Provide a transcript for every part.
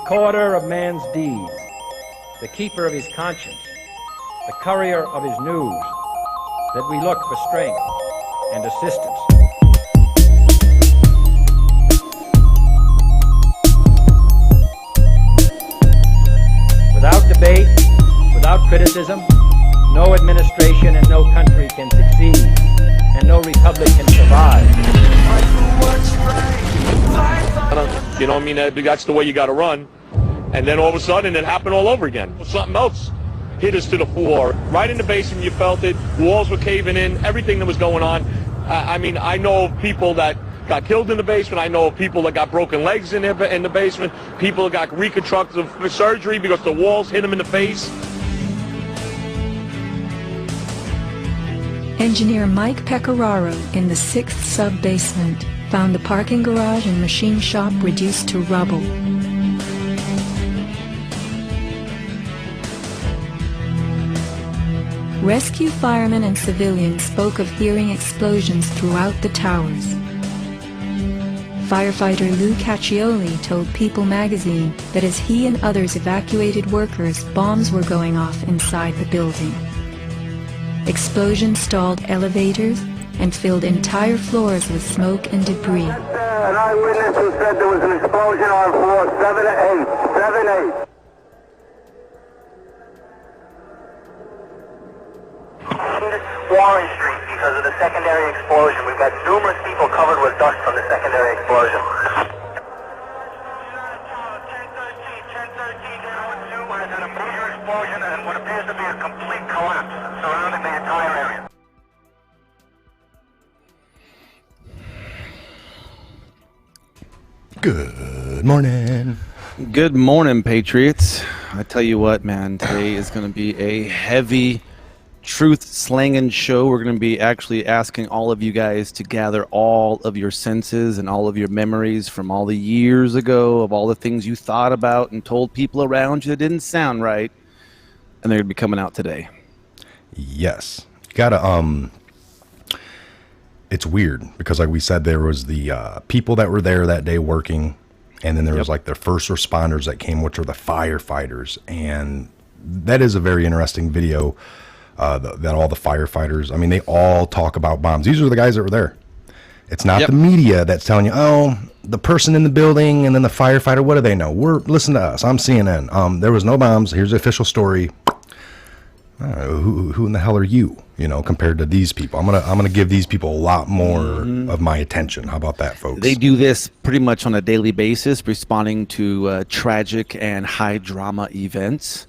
recorder of man's deeds, the keeper of his conscience, the courier of his news, that we look for strength and assistance. Without debate, without criticism, no administration and no country can succeed, and no republic can survive. You know what I mean? That's the way you got to run. And then all of a sudden, it happened all over again. Something else hit us to the floor. Right in the basement, you felt it. Walls were caving in. Everything that was going on. I mean, I know of people that got killed in the basement. I know of people that got broken legs in the basement. People that got reconstructive surgery because the walls hit them in the face. Engineer Mike Pecoraro in the 6th sub-basement found the parking garage and machine shop reduced to rubble. Rescue firemen and civilians spoke of hearing explosions throughout the towers. Firefighter Lou Caccioli told People magazine that as he and others evacuated workers, bombs were going off inside the building. Explosions stalled elevators and filled entire floors with smoke and debris. An eyewitness who said there was an explosion on floor 7-8. Warren Street because of the secondary explosion. We've got numerous people covered with dust from the secondary explosion. 1013 has had a major explosion and what appears to be a complete collapse surrounding the entire area. Good morning. Good morning, Patriots. I tell you what, man, today is going to be a heavy truth-slanging show. We're going to be actually asking all of you guys to gather all of your senses and all of your memories from all the years ago of all the things you thought about and told people around you that didn't sound right. and they're going to be coming out today. Yes. You gotta, it's weird because like we said, there was the people that were there that day working, and then there was like the first responders that came, which are the firefighters. And that is a very interesting video that all the firefighters, I mean, they all talk about bombs. These are the guys that were there. It's not the media that's telling you, oh, the person in the building and then the firefighter, what do they know? Listen to us. I'm CNN. There was no bombs. Here's the official story. Who in the hell are you? You know, compared to these people, I'm gonna give these people a lot more of my attention. How about that, folks? They do this pretty much on a daily basis, responding to tragic and high drama events.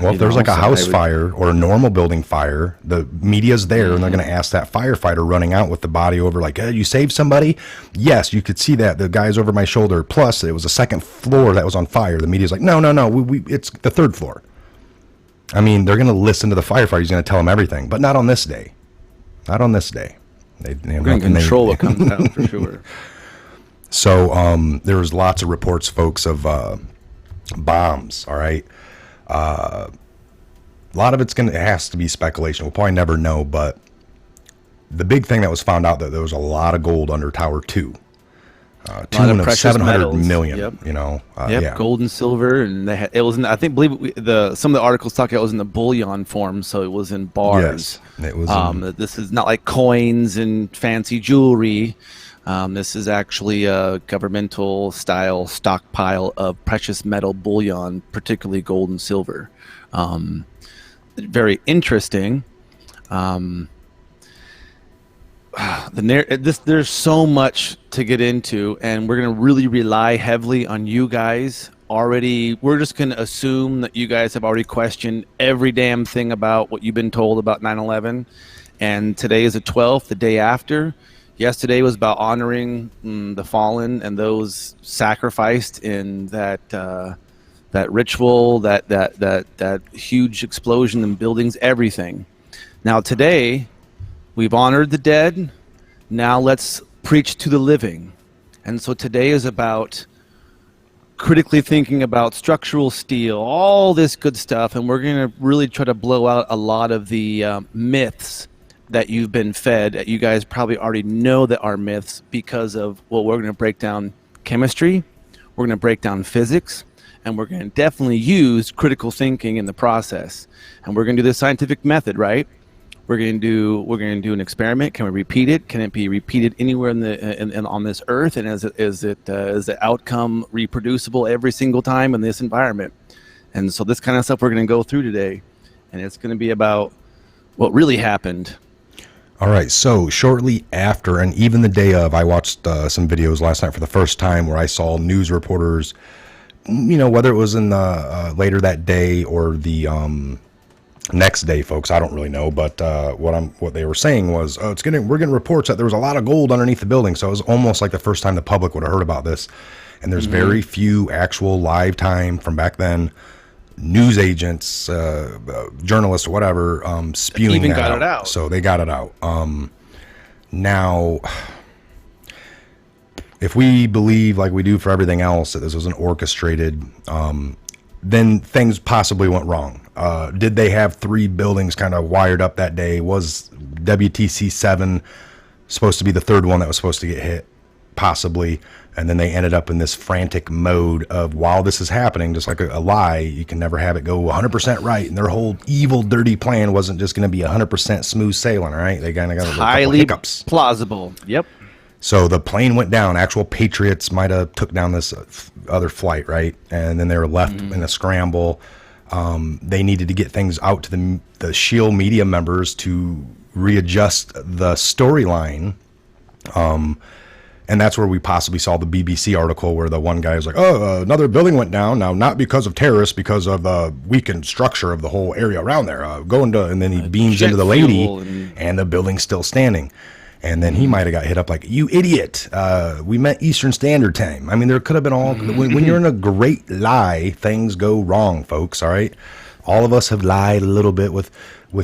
Well, if there's like a house fire or a normal building fire, the media's there and they're going to ask that firefighter running out with the body over, like, hey, you saved somebody? Yes, you could see that. The guy's over my shoulder. Plus, it was a second floor that was on fire. The media's like, no, it's the third floor. I mean, they're going to listen to the firefighter. He's going to tell them everything, but not on this day. Not on this day. They're going to control what comes out for sure. So there was lots of reports, folks, of bombs, all right? A lot of it has to be speculation. We'll probably never know, but the big thing that was found out that there was a lot of gold under Tower 2. Tune of 700 million, you know. Gold and silver, and they had, it was in, I think, some of the articles talk about it was in the bullion form, so it was in bars. Yes, it was. This is not like coins and fancy jewelry. This is actually a governmental style stockpile of precious metal bullion, particularly gold and silver. Very interesting. There's so much to get into, and we're going to really rely heavily on you guys. We're just going to assume that you guys have already questioned every damn thing about what you've been told about 9/11. And today is the 12th, the day after. Yesterday was about honoring the fallen and those sacrificed in that ritual, that huge explosion in buildings, everything. Now today, we've honored the dead. Now let's preach to the living. And so today is about critically thinking about structural steel, all this good stuff, and we're going to really try to blow out a lot of the myths that you've been fed. You guys probably already know that are myths because of, well, we're going to break down chemistry, we're going to break down physics, and we're going to definitely use critical thinking in the process. And we're going to do the scientific method, right? We're going to do an experiment. Can we repeat it? Can it be repeated anywhere on this earth? And is the outcome reproducible every single time in this environment? And so this kind of stuff we're going to go through today, and it's going to be about what really happened. All right, so shortly after, and even the day of, I watched some videos last night for the first time where I saw news reporters, you know, whether it was in the later that day or the next day, folks, I don't really know, but what they were saying was, we're getting reports that there was a lot of gold underneath the building. So it was almost like the first time the public would have heard about this. And there's very few actual live time from back then news agents, journalists, or whatever, spewing that out. It out. So they got it out. Now, if we believe, like we do for everything else, that this was an orchestrated, then things possibly went wrong. Did they have 3 buildings kind of wired up that day? Was WTC 7 supposed to be the third one that was supposed to get hit? Possibly. And then they ended up in this frantic mode of, while this is happening, just like a lie, you can never have it go 100% right. And their whole evil, dirty plan wasn't just going to be 100% smooth sailing, right? They kind of got a couple hiccups. Plausible. Yep. So the plane went down. Actual Patriots might have took down this other flight, right? And then they were left in a scramble. They needed to get things out to the SHIELD media members to readjust the storyline. And that's where we possibly saw the BBC article where the one guy was like, another building went down. Now, not because of terrorists, because of the weakened structure of the whole area around there. And then he beams into the lady, and the building's still standing. And then he might have got hit up like, you idiot. We meant Eastern Standard Time. I mean, there could have been all... when you're in a great lie, things go wrong, folks, all right? All of us have lied a little bit with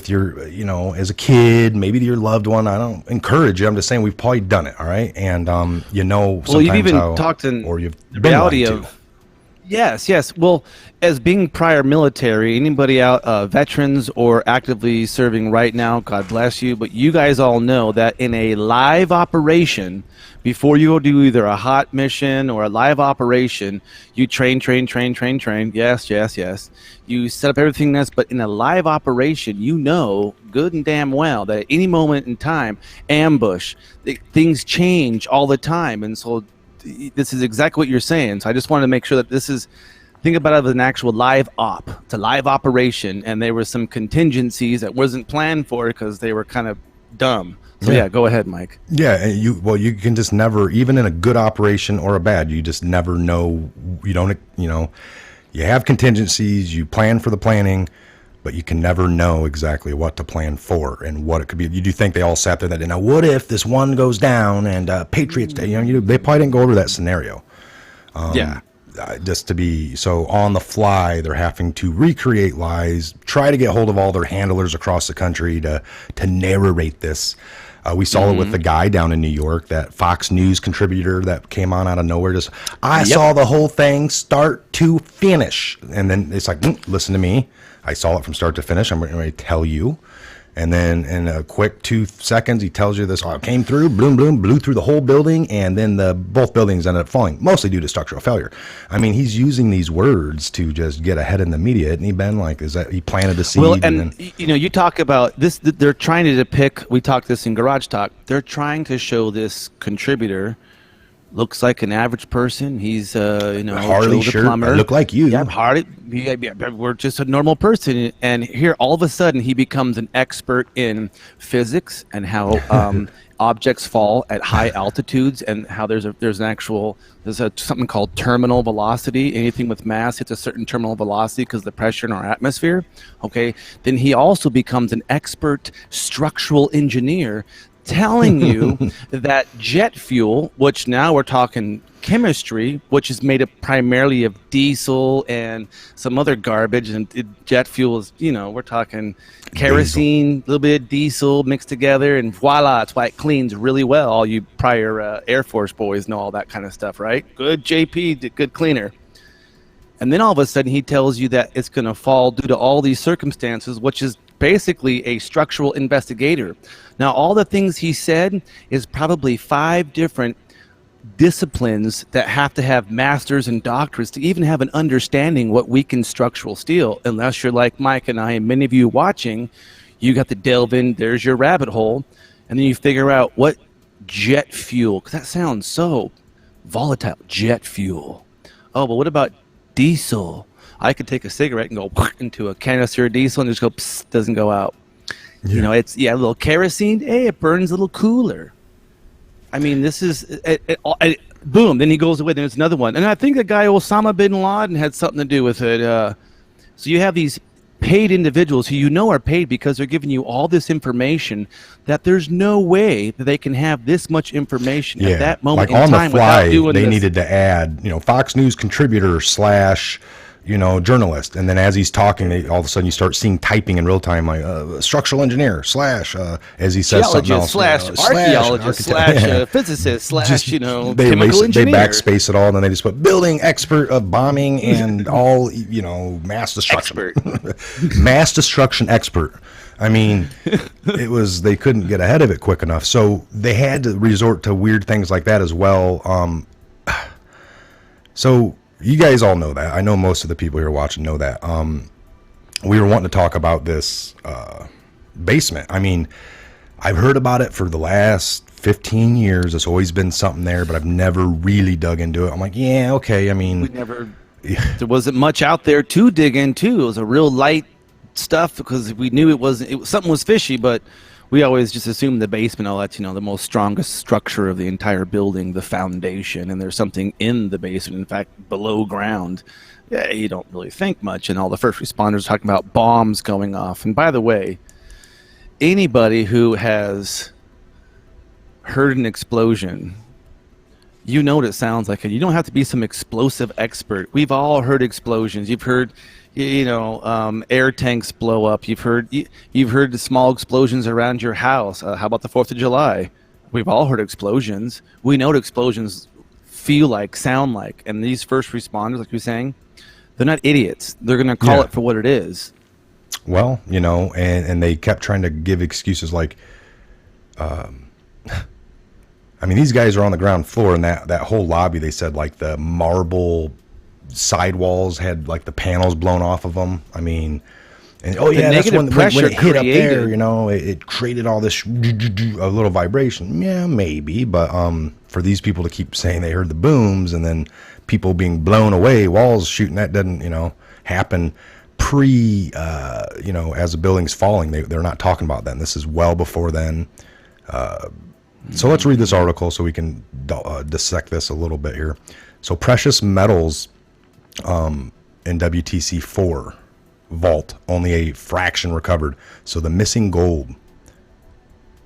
your, you know, as a kid, maybe to your loved one. I don't encourage you. I'm just saying we've probably done it, all right? And, you know, well, you've even talked in or you've the reality of... Yes, yes. Well, as being prior military, anybody out, veterans or actively serving right now, God bless you. But you guys all know that in a live operation, before you go do either a hot mission or a live operation, you train. Yes, yes, yes. You set up everything else, but in a live operation, you know good and damn well that at any moment in time, ambush, things change all the time. And so this is exactly what you're saying. So I just wanted to make sure that this is, think about it as an actual live op. It's a live operation, and there were some contingencies that wasn't planned for because they were kind of dumb. So yeah, go ahead, Mike. Yeah, and you can just never, even in a good operation or a bad, you just never know. You don't, you have contingencies, you plan for the planning, but you can never know exactly what to plan for and what it could be. You do think they all sat there that, now what if this one goes down and Patriots Day, they probably didn't go over that scenario. Yeah. Just to be so on the fly, they're having to recreate lies, try to get hold of all their handlers across the country to narrate this. We saw it with the guy down in New York, that Fox News contributor that came on out of nowhere. Just, I saw the whole thing start to finish. And then it's like, listen to me. I saw it from start to finish. I'm going to tell you. And then in a quick 2 seconds, he tells you this, it came through, boom, boom, blew through the whole building, and then both buildings ended up falling, mostly due to structural failure. I mean, he's using these words to just get ahead in the media, isn't he, Ben? Like, is that he planted the seed? Well, and you talk about this, they're trying to depict, we talked this in Garage Talk, they're trying to show this contributor looks like an average person. He's, Harley Joe the shirt, plumber. look like you. Yeah, Harley. We're just a normal person, and here all of a sudden he becomes an expert in physics and how objects fall at high altitudes, and how there's something called terminal velocity. Anything with mass hits a certain terminal velocity because of the pressure in our atmosphere. Okay, then he also becomes an expert structural engineer, telling you that jet fuel, which now we're talking chemistry, which is made up primarily of diesel and some other garbage, and jet fuel is, we're talking kerosene, a little bit of diesel mixed together, and voila, that's why it cleans really well. All you prior Air Force boys know all that kind of stuff, right? Good JP, good cleaner. And then all of a sudden he tells you that it's going to fall due to all these circumstances, which is basically a structural investigator. Now, all the things he said is probably 5 different disciplines that have to have masters and doctorates to even have an understanding what weakens structural steel. Unless you're like Mike and I and many of you watching, you got to delve in, there's your rabbit hole, and then you figure out what jet fuel, because that sounds so volatile, jet fuel. Oh, but what about diesel? I could take a cigarette and go into a canister of diesel and just go, psst, doesn't go out. Yeah. It's a little kerosene. Hey, it burns a little cooler. I mean, this is boom. Then he goes away. There's another one, and I think the guy Osama bin Laden had something to do with it. So you have these paid individuals who are paid because they're giving you all this information that there's no way that they can have this much information at that moment like in on time the fly, without doing they this. needed to add, Fox News contributor / journalist, and then as he's talking, all of a sudden you start seeing typing in real time, like structural engineer / as he says something else, archaeologist / physicist / chemical they engineer. backspace it all, and then they just put building expert of bombing and all mass destruction mass destruction expert. I mean, they couldn't get ahead of it quick enough, so they had to resort to weird things like that as well. So you guys all know that. I know most of the people here watching know that. We were wanting to talk about this basement. I mean, I've heard about it for the last 15 years. It's always been something there, but I've never really dug into it. I'm like, yeah, okay. I mean, there wasn't much out there to dig into. It was a real light stuff because we knew something was fishy, but we always just assumed the basement, that's, the most strongest structure of the entire building, the foundation, and there's something in the basement, in fact, below ground. Yeah, you don't really think much, and all the first responders are talking about bombs going off. And by the way, anybody who has heard an explosion, you know what it sounds like. And you don't have to be some explosive expert. We've all heard explosions. You've heard air tanks blow up. You've heard the small explosions around your house. How about the 4th of July? We've all heard explosions. We know what explosions feel like, sound like. And these first responders, like you're saying, they're not idiots. They're going to call it for what it is. Well, you know, and they kept trying to give excuses like, I mean, these guys are on the ground floor, and that whole lobby, they said like the marble sidewalls had like the panels blown off of them. I mean, and that's when it hit up there, you know, it created all this a little vibration. Yeah, maybe, but for these people to keep saying they heard the booms and then people being blown away, walls shooting, that doesn't, you know, happen you know, as the building's falling. They're not talking about that. This is well before then. So let's read this article so we can dissect this a little bit here. So precious metals in WTC4 vault, only a fraction recovered. So the missing gold.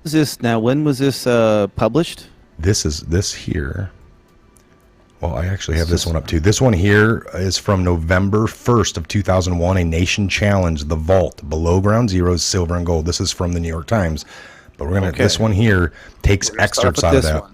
Is this now? When was this published? This here. Well, I actually have this one up too. This one here is from November 1st of 2001. A nation challenged the vault below ground zeros, silver and gold. This is from the New York Times. But we're gonna. This one here takes excerpts out of that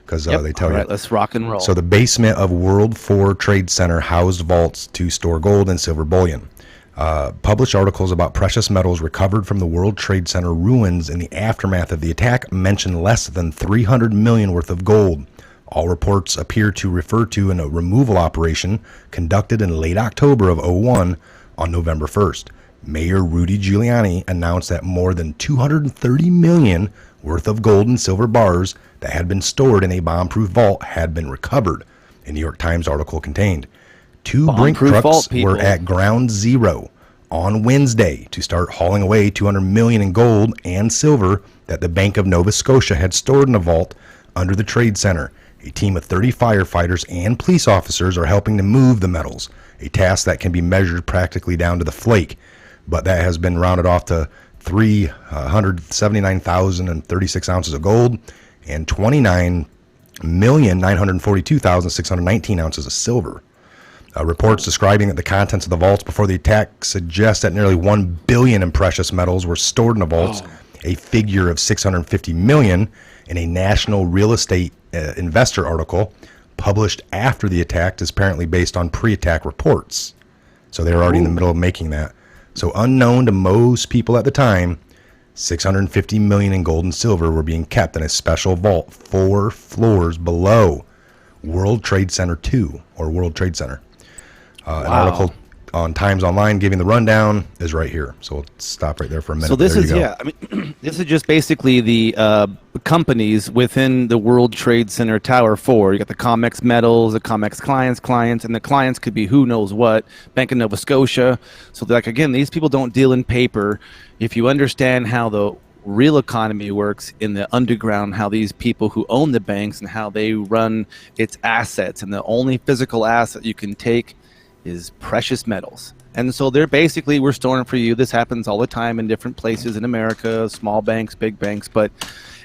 because they tell you. All right, let's rock and roll. So the basement of World 4 Trade Center housed vaults to store gold and silver bullion. Published articles about precious metals recovered from the World Trade Center ruins in the aftermath of the attack mention less than 300 million worth of gold. All reports appear to refer to a removal operation conducted in late October of 2001 on November 1st. Mayor Rudy Giuliani announced that more than 230 million worth of gold and silver bars that had been stored in a bomb-proof vault had been recovered, a New York Times article contained. Two Brink trucks were at ground zero on Wednesday to start hauling away 200 million in gold and silver that the Bank of Nova Scotia had stored in a vault under the Trade Center. A team of 30 firefighters and police officers are helping to move the metals, a task that can be measured practically down to the flake, but that has been rounded off to 379,036 ounces of gold and 29,942,619 ounces of silver. Reports describing that the contents of the vaults before the attack suggest that nearly 1 billion in precious metals were stored in the vaults, a figure of 650 million in a National Real Estate Investor article published after the attack is apparently based on pre-attack reports. So they were already in the middle of making that. So unknown to most people at the time, 650 million in gold and silver were being kept in a special vault 4 floors below World Trade Center 2 or World Trade Center. An article on Times Online giving the rundown is right here. So we'll stop right there for a minute. So this is, I mean, this is just basically the companies within the World Trade Center Tower 4. You got the COMEX Metals, the COMEX clients, and the clients could be who knows what, Bank of Nova Scotia. So like, again, these people don't deal in paper. If you understand how the real economy works in the underground, how these people who own the banks and how they run its assets, and the only physical asset you can take is precious metals. And so they're basically, we're storing for you. This happens all the time in different places in America, small banks, big banks. But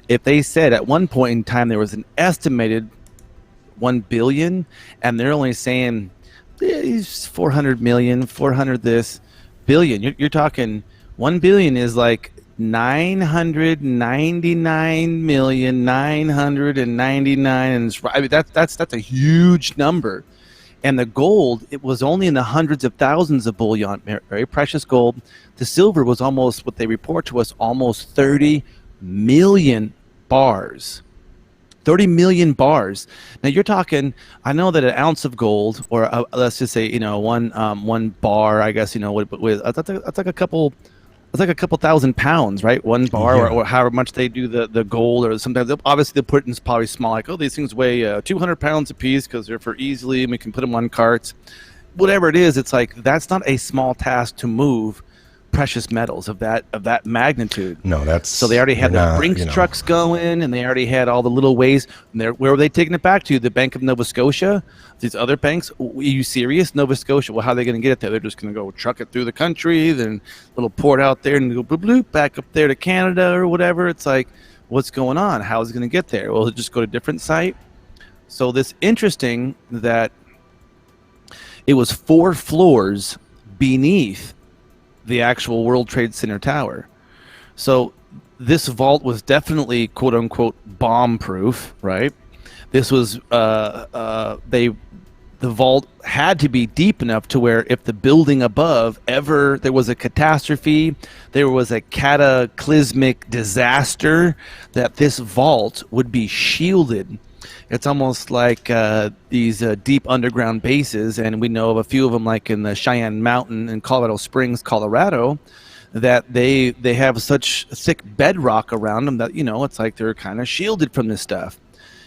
if they said at one point in time there was an estimated 1 billion, and they're only saying 400 million, 400 this billion, you're talking 1 billion is like 999,999,000, and I mean, that's a huge number. And the gold, it was only in the hundreds of thousands of bullion, very precious gold. The silver was almost, what they report to us, almost 30 million bars. 30 million bars. Now you're talking, I know that an ounce of gold, or let's just say, one bar, I guess, that's like a couple. It's like a couple thousand pounds, right? One bar, or however much they do the gold, or sometimes obviously they'll put it in probably small, like, oh, these things weigh 200 pounds a piece because they're for easily, and we can put them on carts. Whatever it is, it's like that's not a small task to move precious metals of that magnitude. No, that's so they already had the Brinks trucks going, and they already had all the little ways. And where were they taking it back to? The Bank of Nova Scotia? These other banks? Are you serious? Nova Scotia? Well, how are they going to get it there? They're just going to go truck it through the country, then little port out there, and go bloop, bloop, back up there to Canada or whatever. It's like, what's going on? How is it going to get there? Well, it'll just go to a different site. So this interesting that it was 4 floors beneath the actual World Trade Center Tower. So this vault was definitely quote unquote bomb proof, right? This was the vault had to be deep enough to where if the building above ever there was a catastrophe, there was a cataclysmic disaster, that this vault would be shielded. It's almost like these deep underground bases, and we know of a few of them, like in the Cheyenne Mountain in Colorado Springs, Colorado, that they have such thick bedrock around them that, you know, it's like they're kind of shielded from this stuff.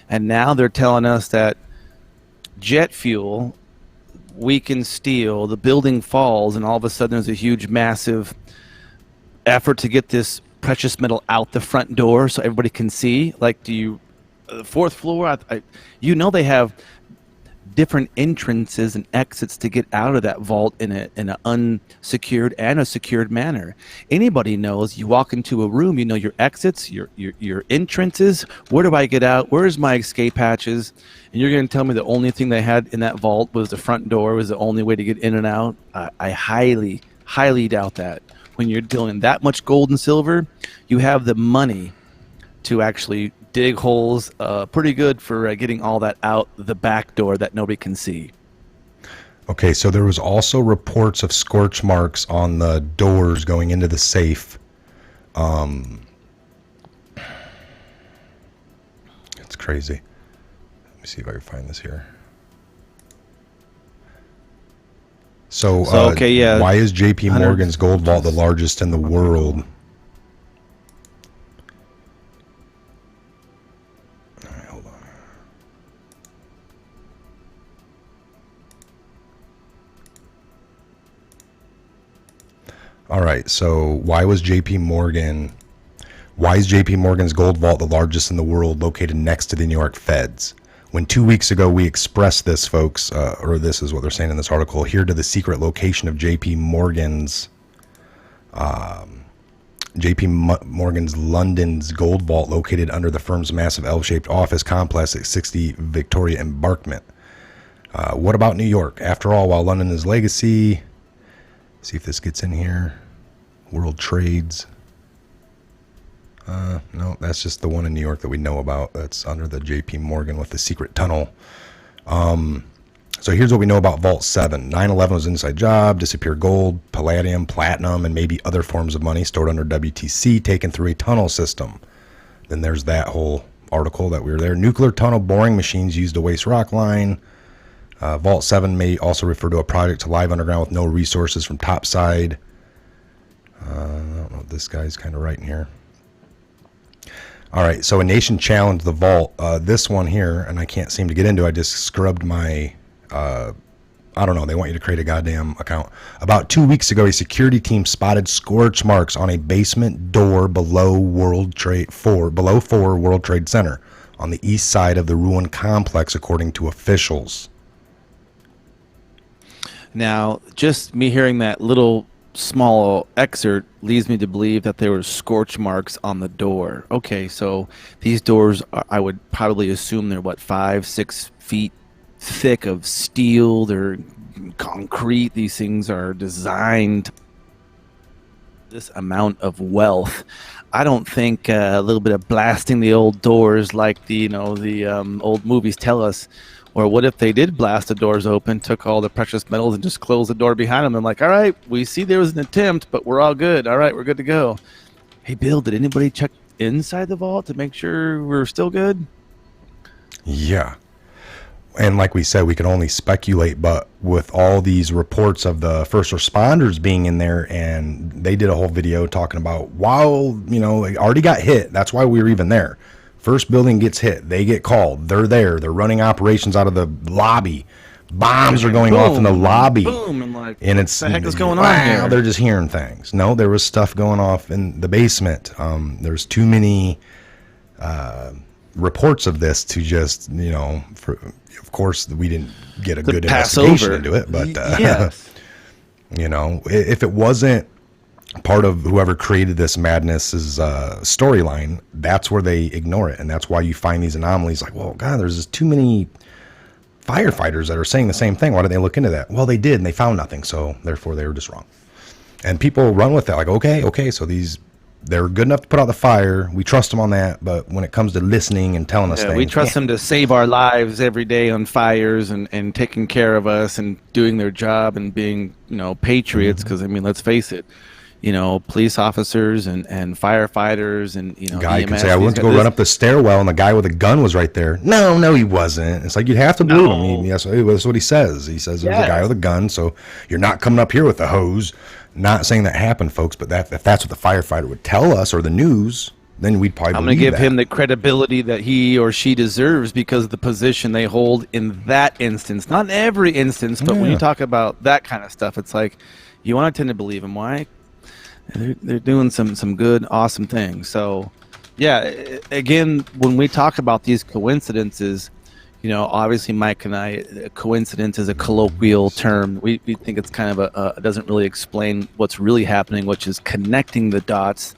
And now they're telling us that jet fuel weakens steel, the building falls, and all of a sudden there's a huge, massive effort to get this precious metal out the front door so everybody can see. Like, do you, the fourth floor, you know, they have different entrances and exits to get out of that vault in an unsecured and a secured manner. Anybody knows, you walk into a room, you know your exits, your entrances. Where do I get out? Where's my escape hatches? And you're going to tell me the only thing they had in that vault was the front door, was the only way to get in and out? I highly, highly doubt that. When you're dealing that much gold and silver, you have the money to actually dig holes pretty good for getting all that out the back door that nobody can see. Okay, so there was also reports of scorch marks on the doors going into the safe. It's crazy. Let me see if I can find this here. So okay, yeah. Why is JP Morgan's gold vault the largest in the world? All right, so why is JP Morgan's gold vault the largest in the world, located next to the New York Feds? When 2 weeks ago we expressed this, folks, or this is what they're saying in this article, here to the secret location of JP Morgan's London's gold vault, located under the firm's massive L-shaped office complex at 60 Victoria Embankment. What about New York? After all, while London is legacy, see if this gets in here. World Trades. No, that's just the one in New York that we know about. That's under the JP Morgan with the secret tunnel. So here's what we know about Vault 7. 9/11 was an inside job. Disappeared gold, palladium, platinum, and maybe other forms of money stored under WTC, taken through a tunnel system. Then there's that whole article that we were there. Nuclear tunnel boring machines used to waste rock line. Vault 7 may also refer to a project to live underground with no resources from topside. I don't know if this guy's kind of writing here. All right, so a nation challenged the vault. This one here, and I can't seem to get into. I just scrubbed my, I don't know. They want you to create a goddamn account. About 2 weeks ago, a security team spotted scorch marks on a basement door below 4 World Trade Center on the east side of the ruined complex, according to officials. Now, just me hearing that little small excerpt leads me to believe that there were scorch marks on the door. Okay, so these doors, I would probably assume they're, 5-6 feet thick of steel. They're concrete. These things are designed this amount of wealth. I don't think a little bit of blasting the old doors like the old movies tell us. Or what if they did blast the doors open, took all the precious metals and just closed the door behind them and like, all right, we see there was an attempt, but we're all good. All right, we're good to go. Hey, Bill, did anybody check inside the vault to make sure we're still good? Yeah. And like we said, we can only speculate, but with all these reports of the first responders being in there, and they did a whole video talking about, wow, it already got hit. That's why we were even there. First building gets hit. They get called. They're there. They're running operations out of the lobby. Bombs are going off in the lobby. Boom, and it's what the heck is going on here? They're just hearing things. No, there was stuff going off in the basement. There's too many reports of this to just, of course, we didn't get a good investigation into it. But, yes. If it wasn't part of whoever created this madness's storyline, that's where they ignore it. And that's why you find these anomalies like, well, God, there's just too many firefighters that are saying the same thing. Why didn't they look into that? Well, they did, and they found nothing. So therefore they were just wrong. And people run with that. Like, okay. So these they're good enough to put out the fire. We trust them on that, but when it comes to listening and telling us Yeah, things, we trust them to save our lives every day on fires and taking care of us and doing their job and being, patriots. Because, I mean, let's face it, police officers and firefighters and, guy EMS, can say, I went to go run up the stairwell and the guy with a gun was right there. No, he wasn't. It's like, you'd have to believe him. Yes, that's what he says. He says there's a guy with a gun, so you're not coming up here with a hose. Not saying that happened, folks, but if that's what the firefighter would tell us or the news, then we'd probably I'm believe going to give that. him the credibility that he or she deserves because of the position they hold in that instance. Not in every instance, but when you talk about that kind of stuff, it's like you want to tend to believe him. Why? They're doing some good, awesome things. So, yeah, again, when we talk about these coincidences, obviously Mike and I, coincidence is a colloquial term. We think it's kind of doesn't really explain what's really happening, which is connecting the dots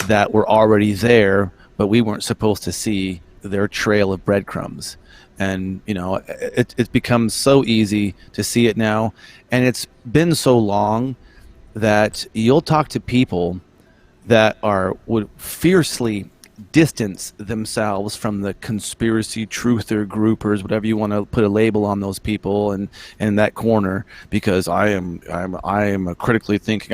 that were already there, but we weren't supposed to see their trail of breadcrumbs. And, it's become so easy to see it now. And it's been so long that you'll talk to people that would fiercely distance themselves from the conspiracy truther groupers, whatever you want to put a label on those people and in that corner, because I am a critically thinking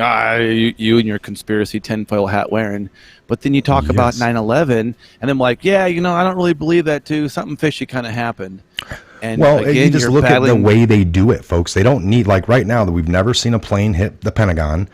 you and your conspiracy tinfoil hat wearing. But then you talk about 9/11 and I'm like, I don't really believe that too. Something fishy kind of happened. And well, again, you just look at the way they do it, folks. They don't need, like right now, that we've never seen a plane hit the Pentagon,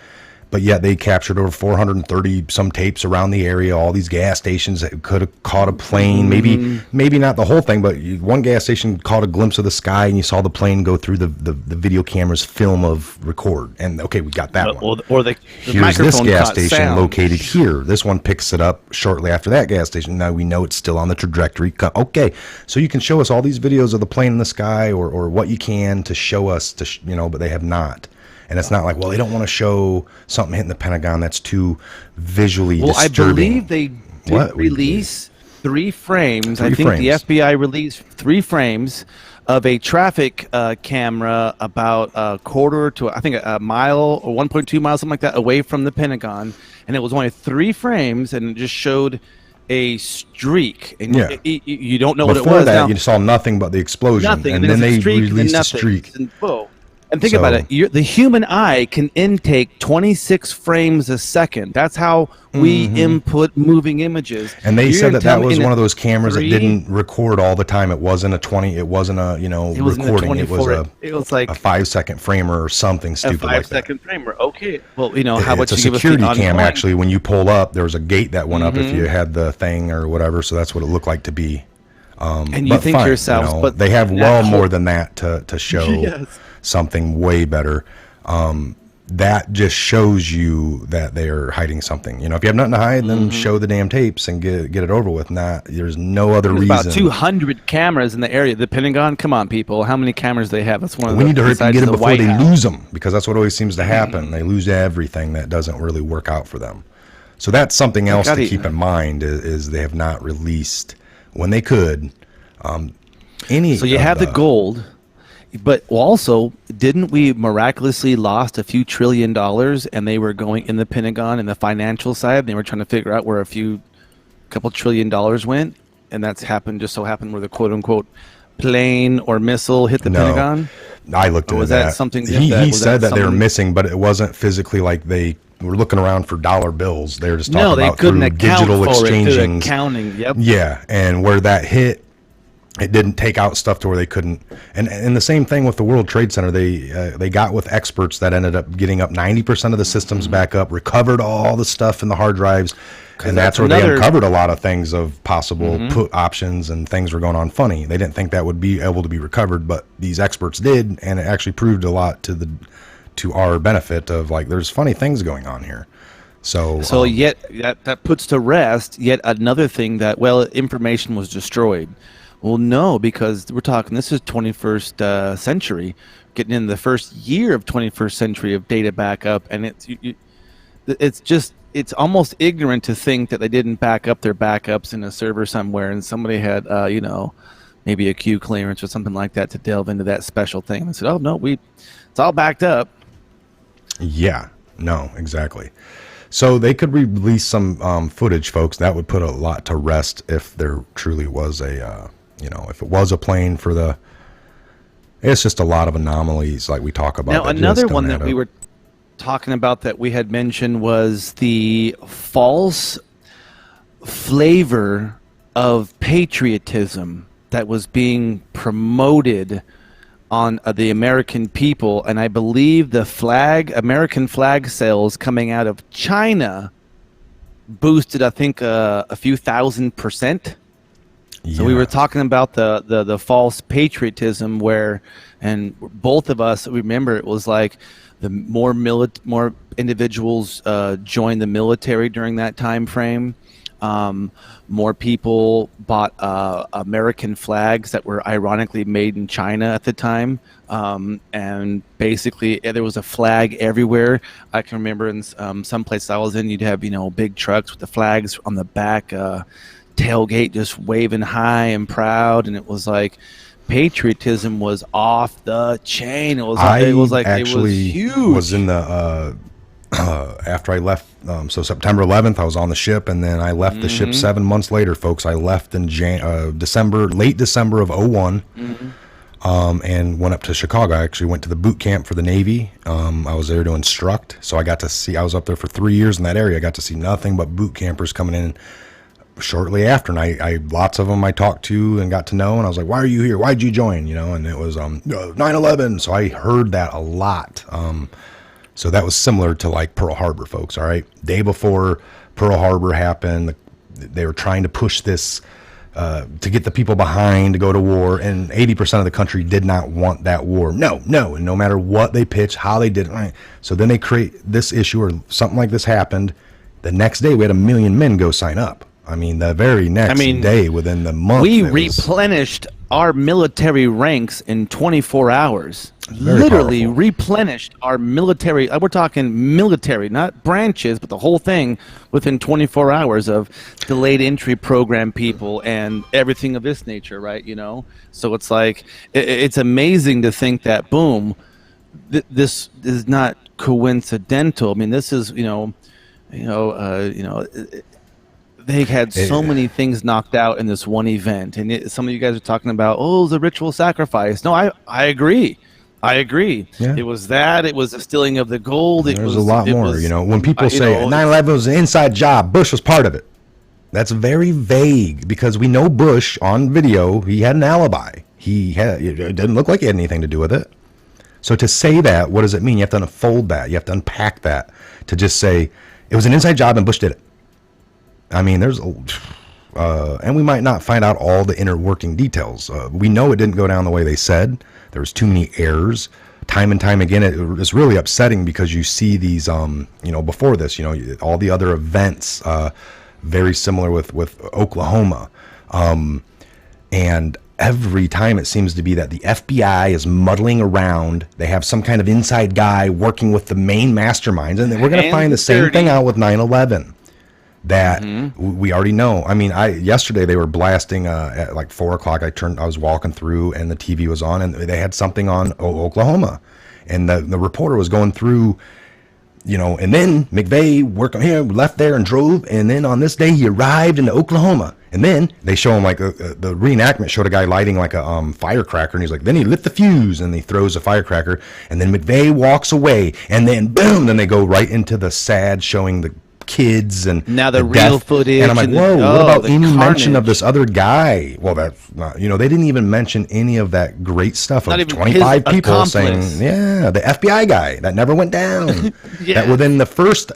but yet they captured over 430 some tapes around the area, all these gas stations that could have caught a plane. Maybe not the whole thing, but one gas station caught a glimpse of the sky and you saw the plane go through the video camera's film of record. And okay, we got that one. Or the here's this microphone gas caught station sound. located here. This one picks it up shortly after that gas station. Now we know it's still on the trajectory. Okay, so you can show us all these videos of the plane in the sky or what you can to show us, but they have not. And it's not like, well, they don't want to show something hitting the Pentagon that's too visually disturbing. I believe they did release 3 frames. I think the FBI released 3 frames of a traffic camera about a quarter to, I think, a mile or 1.2 miles, something like that, away from the Pentagon. And it was only 3 frames, and it just showed a streak. And you don't know what it was. Before that, now, you saw nothing but the explosion. nothing. And then they released a streak. And boom. And think about it. The human eye can intake 26 frames a second. That's how we input moving images. And they said that was one of those cameras that didn't record all the time. It wasn't a 20. It wasn't a recording. It was like a 5-second framer or something stupid like that. A 5-second framer. Okay. Well, how about it's a security cam actually? When you pull up, there was a gate that went up if you had the thing or whatever. So that's what it looked like to be. And you think to yourself, but they have more than that to show. Something way better. That just shows you that they're hiding something. If you have nothing to hide, then show the damn tapes and get it over with. There's no other reason. About 200 cameras in the area. The Pentagon, come on, people. How many cameras they have? That's one of we need to hurry and get them before they House. lose them, because that's what always seems to happen. They lose everything that doesn't really work out for them. So that's something else to keep in mind is they have not released when they could any. So you have the gold. But also, didn't we miraculously lost a few $1 trillion and they were going in the Pentagon and the financial side? And they were trying to figure out where couple $1 trillion went. And that's just so happened where the quote unquote plane or missile hit the Pentagon? I looked into that. Was that something he said that they were missing, but it wasn't physically like they were looking around for dollar bills. They were just talking about through digital exchanging. Accounting, yep. Yeah, and where that hit, it didn't take out stuff to where they couldn't. And the same thing with the World Trade Center. They got with experts that ended up getting up 90% of the systems back up, recovered all the stuff in the hard drives, and that's where they uncovered a lot of things of possible put options and things were going on funny. They didn't think that would be able to be recovered, but these experts did, and it actually proved a lot to our benefit of like there's funny things going on here. So yet that puts to rest yet another thing that information was destroyed. Well, no, because we're talking, this is 21st century, getting in the first year of 21st century of data backup, and it's almost ignorant to think that they didn't back up their backups in a server somewhere, and somebody had, maybe a Q clearance or something like that to delve into that special thing. And said, oh, no, it's all backed up. Yeah, no, exactly. So they could release some footage, folks. That would put a lot to rest if there truly was a, if it was a plane for the. It's just a lot of anomalies like we talk about. Now, another one that we were talking about that we had mentioned was the false flavor of patriotism that was being promoted on the American people, and I believe the American flag sales coming out of China boosted, I think, a few thousand%. Yeah. So we were talking about the false patriotism and both of us remember it was like the more individuals joined the military during that time frame. More people bought American flags that were ironically made in China at the time. And basically there was a flag everywhere. I can remember in some places I was in, you'd have, big trucks with the flags on the back, tailgate just waving high and proud. And it was like patriotism was off the chain. It was huge. Was in the, after I left, so September 11th, I was on the ship, and then I left the ship 7 months later, folks. I left in late December of 01, and went up to Chicago. I actually went to the boot camp for the Navy. I was there to instruct, so I got to see, I was up there for 3 years in that area. I got to see nothing but boot campers coming in shortly after, and I lots of them I talked to and got to know, and I was like, why are you here? Why'd you join? And it was 9/11, so I heard that a lot. So that was similar to like Pearl Harbor, folks. All right. Day before Pearl Harbor happened, they were trying to push this to get the people behind to go to war. And 80% of the country did not want that war. No. And no matter what they pitched, how they did it. Right. So then they create this issue or something like this happened. The next day we had 1 million men go sign up. I mean, the very next day within the month. We replenished our military ranks in 24 hours. Literally powerful. Replenished our military. We're talking military, not branches, but the whole thing within 24 hours of delayed entry program people and everything of this nature, right? So it's like, it's amazing to think that, boom, this is not coincidental. I mean, this is, they had so many things knocked out in this one event, and some of you guys are talking about, it was a ritual sacrifice. No, I agree. Yeah. It was that. It was the stealing of the gold. There's a lot more. When people say 9/11 was an inside job, Bush was part of it. That's very vague because we know Bush on video. He had an alibi. It didn't look like he had anything to do with it. So to say that, what does it mean? You have to unfold that. You have to unpack that. To just say it was an inside job and Bush did it. I mean, and we might not find out all the inner working details. We know it didn't go down the way they said. There was too many errors. Time and time again, it's really upsetting because you see these, before this, all the other events, very similar with Oklahoma. And every time it seems to be that the FBI is muddling around. They have some kind of inside guy working with the main masterminds. And we're going to find the same thing out with 9/11. That we already know. I mean, yesterday they were blasting at like 4 o'clock. I was walking through and the TV was on and they had something on Oklahoma, and the reporter was going through, and then McVeigh left there and drove, and then on this day he arrived in Oklahoma, and then they show him like the reenactment showed a guy lighting like a firecracker, and he's like, then he lit the fuse and he throws a firecracker, and then McVeigh walks away, and then boom, then they go right into the sad showing the kids and now the real death. footage, and I'm like, whoa, what about any mention of this other guy? Well, that's not, they didn't even mention any of that great stuff of 25 people saying, the FBI guy that never went down. That within the first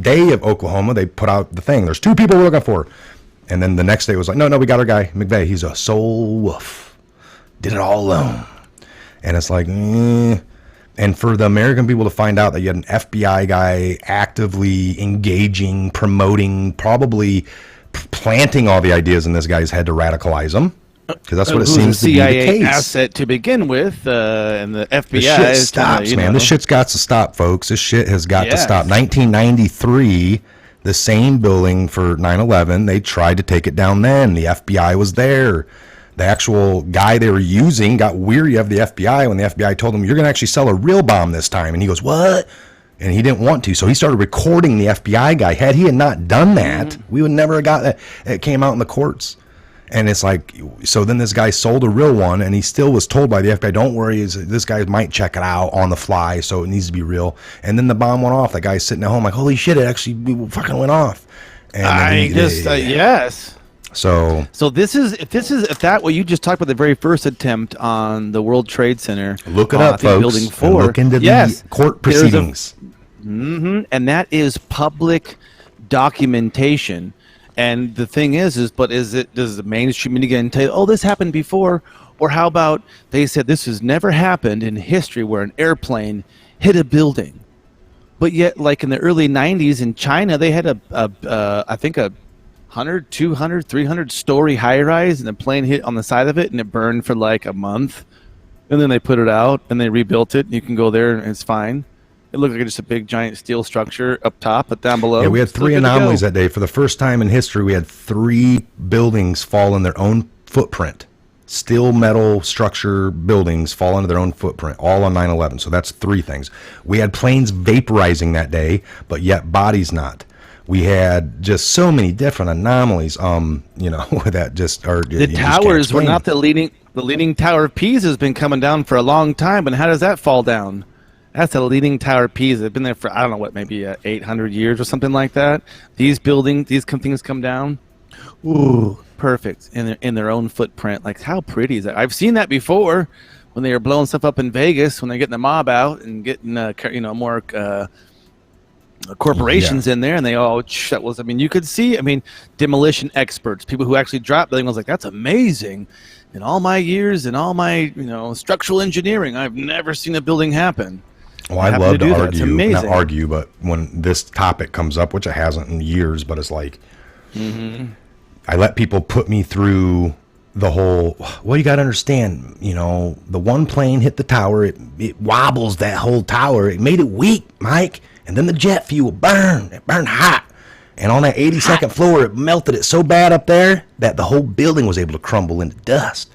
day of Oklahoma, they put out the thing. There's 2 people we're looking for. And then the next day it was like, no, we got our guy, McVeigh. He's a sole wolf. Did it all alone. And it's like, And for the American people to find out that you had an FBI guy actively engaging, promoting, probably planting all the ideas in this guy's head to radicalize him, because that's what it seems to be the case. Asset to begin with, and the FBI. The shit stops, man. This shit's got to stop, folks. This shit has got to stop. 1993, the same building for 9/11, they tried to take it down then. The FBI was there. The actual guy they were using got weary of the FBI when the FBI told him, you're going to actually sell a real bomb this time. And he goes, what? And he didn't want to, so he started recording the FBI guy. Had he had not done that, we would never have got that. It came out in the courts. And it's like, so then this guy sold a real one, and he still was told by the FBI, don't worry, this guy might check it out on the fly, so it needs to be real. And then the bomb went off. That guy's sitting at home like, holy shit, it actually fucking went off. And yes. So this is if that what you just talked about, the very first attempt on the World Trade Center. Look it I up, think folks. Building And 4. look into the court proceedings. And that is public documentation. And the thing is does the mainstream media tell you, oh, this happened before? Or how about they said this has never happened in history where an airplane hit a building? But yet, like in the early 90s in China, they had I think a 100, 200, 300 story high rise, and the plane hit on the side of it and it burned for like a month. And then they put it out and they rebuilt it. You can go there and it's fine. It looked like just a big giant steel structure up top, but down below. Yeah, we had 3 anomalies that day. For the first time in history, we had 3 buildings fall in their own footprint. Steel metal structure buildings fall into their own footprint, all on 9/11. So that's 3 things. We had planes vaporizing that day, but yet bodies not. We had just so many different anomalies. That just are the towers were not the leaning tower of Pisa has been coming down for a long time. And how does that fall down? That's the leaning tower of Pisa. It's been there for, I don't know what, maybe 800 years or something like that. These things come down. Ooh, perfect in their own footprint. Like, how pretty is that? I've seen that before when they were blowing stuff up in Vegas, when they're getting the mob out and getting more corporations in there, and they all you could see, demolition experts, people who actually dropped buildings, was like, that's amazing. In all my years and all my structural engineering, I've never seen a building happen. Well, I love to argue, but when this topic comes up, which it hasn't in years, but it's like, I let people put me through the whole, well, you got to understand, the one plane hit the tower, it wobbles that whole tower, it made it weak, Mike, and then the jet fuel burned hot, and on that 82nd floor, it melted it so bad up there that the whole building was able to crumble into dust.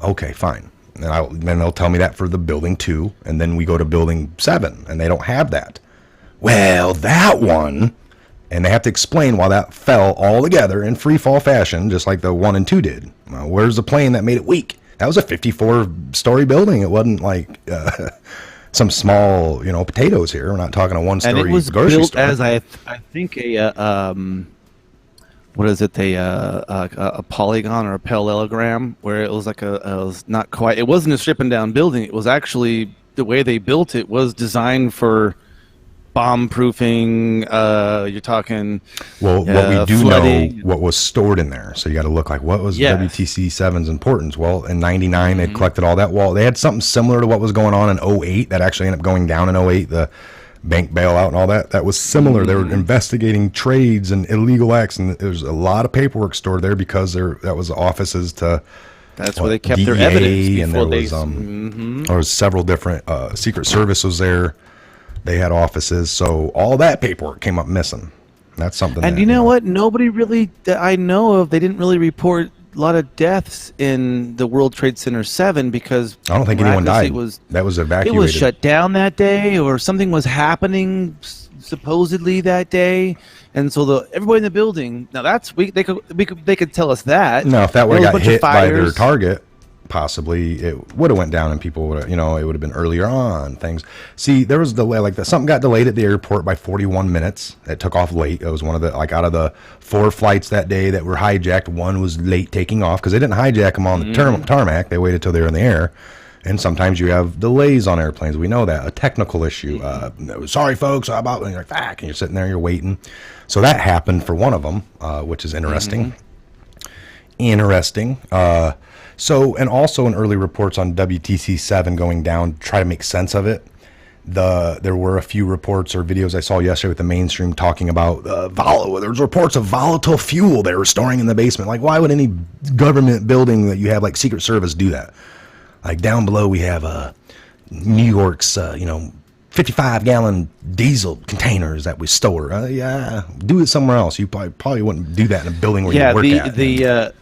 Okay, fine. And then they'll tell me that for the building 2, and then we go to building 7, and they don't have that. Well, that one, and they have to explain why that fell all together in free fall fashion, just like the 1 and 2 did. Well, where's the plane that made it weak? That was a 54-story building. It wasn't like some small, potatoes here. We're not talking a 1-story grocery store. And it was built as I think a polygon or a parallelogram, where it was like it was not quite, it wasn't a stripping down building. It was actually, the way they built it was designed for bomb proofing. You're talking, what we do flooding. Know what was stored in there. So you got to look like, what was WTC 7's importance? Well, in 99, they collected all that. Well, they had something similar to what was going on in 08 that actually ended up going down in 08. The bank bailout and all that was similar. They were investigating trades and illegal acts, and there's a lot of paperwork stored there because that was offices to where they kept their evidence, and there was several different Secret Service was there. They had offices, so all that paperwork came up missing. That's something. And you know what? Nobody really that I know of, they didn't really report a lot of deaths in the World Trade Center 7 because I don't think anyone died. That was evacuated. It was shut down that day, or something was happening supposedly that day, and so everybody in the building. Now they could tell us that. No, if that would have got hit by their target, possibly it would have went down, and people would have, it would have been earlier on things. See, there was a delay like that. Something got delayed at the airport by 41 minutes. It took off late. It was one of the, out of the 4 flights that day that were hijacked, one was late taking off because they didn't hijack them on the tarmac. They waited till they were in the air. And sometimes you have delays on airplanes. We know that. A technical issue. Sorry, folks. How about, and you're like, fuck, and you're sitting there, you're waiting. So that happened for one of them, which is interesting. So, and also in early reports on WTC 7 going down, try to make sense of it. There were a few reports or videos I saw yesterday with the mainstream talking about there was reports of volatile fuel they were storing in the basement. Like, why would any government building that you have like Secret Service do that? Like down below we have New York's 55-gallon diesel containers that we store. Do it somewhere else. You probably wouldn't do that in a building where you work at.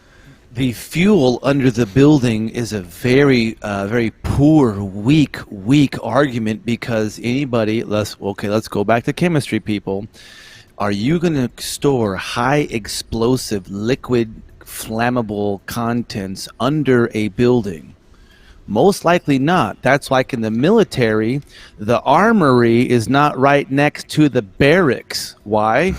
The fuel under the building is a very, very poor, weak argument, because anybody, let's go back to chemistry, people. Are you going to store high explosive, liquid, flammable contents under a building? Most likely not. That's like in the military, the armory is not right next to the barracks. Why?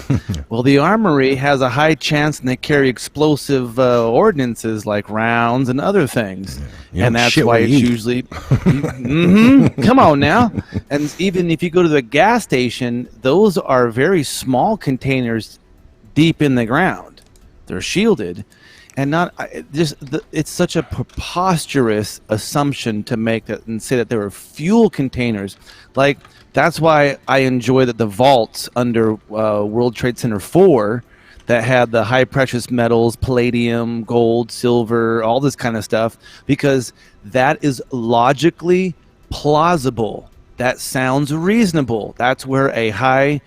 Well, the armory has a high chance and they carry explosive ordinances like rounds and other things. Yeah. And that's why it's usually... Come on now. And even if you go to the gas station, those are very small containers deep in the ground. They're shielded. And it's such a preposterous assumption to make that and say that there are fuel containers. Like, that's why I enjoy that the vaults under World Trade Center 4 that had the high precious metals, palladium, gold, silver, all this kind of stuff, because that is logically plausible. That sounds reasonable. That's where a high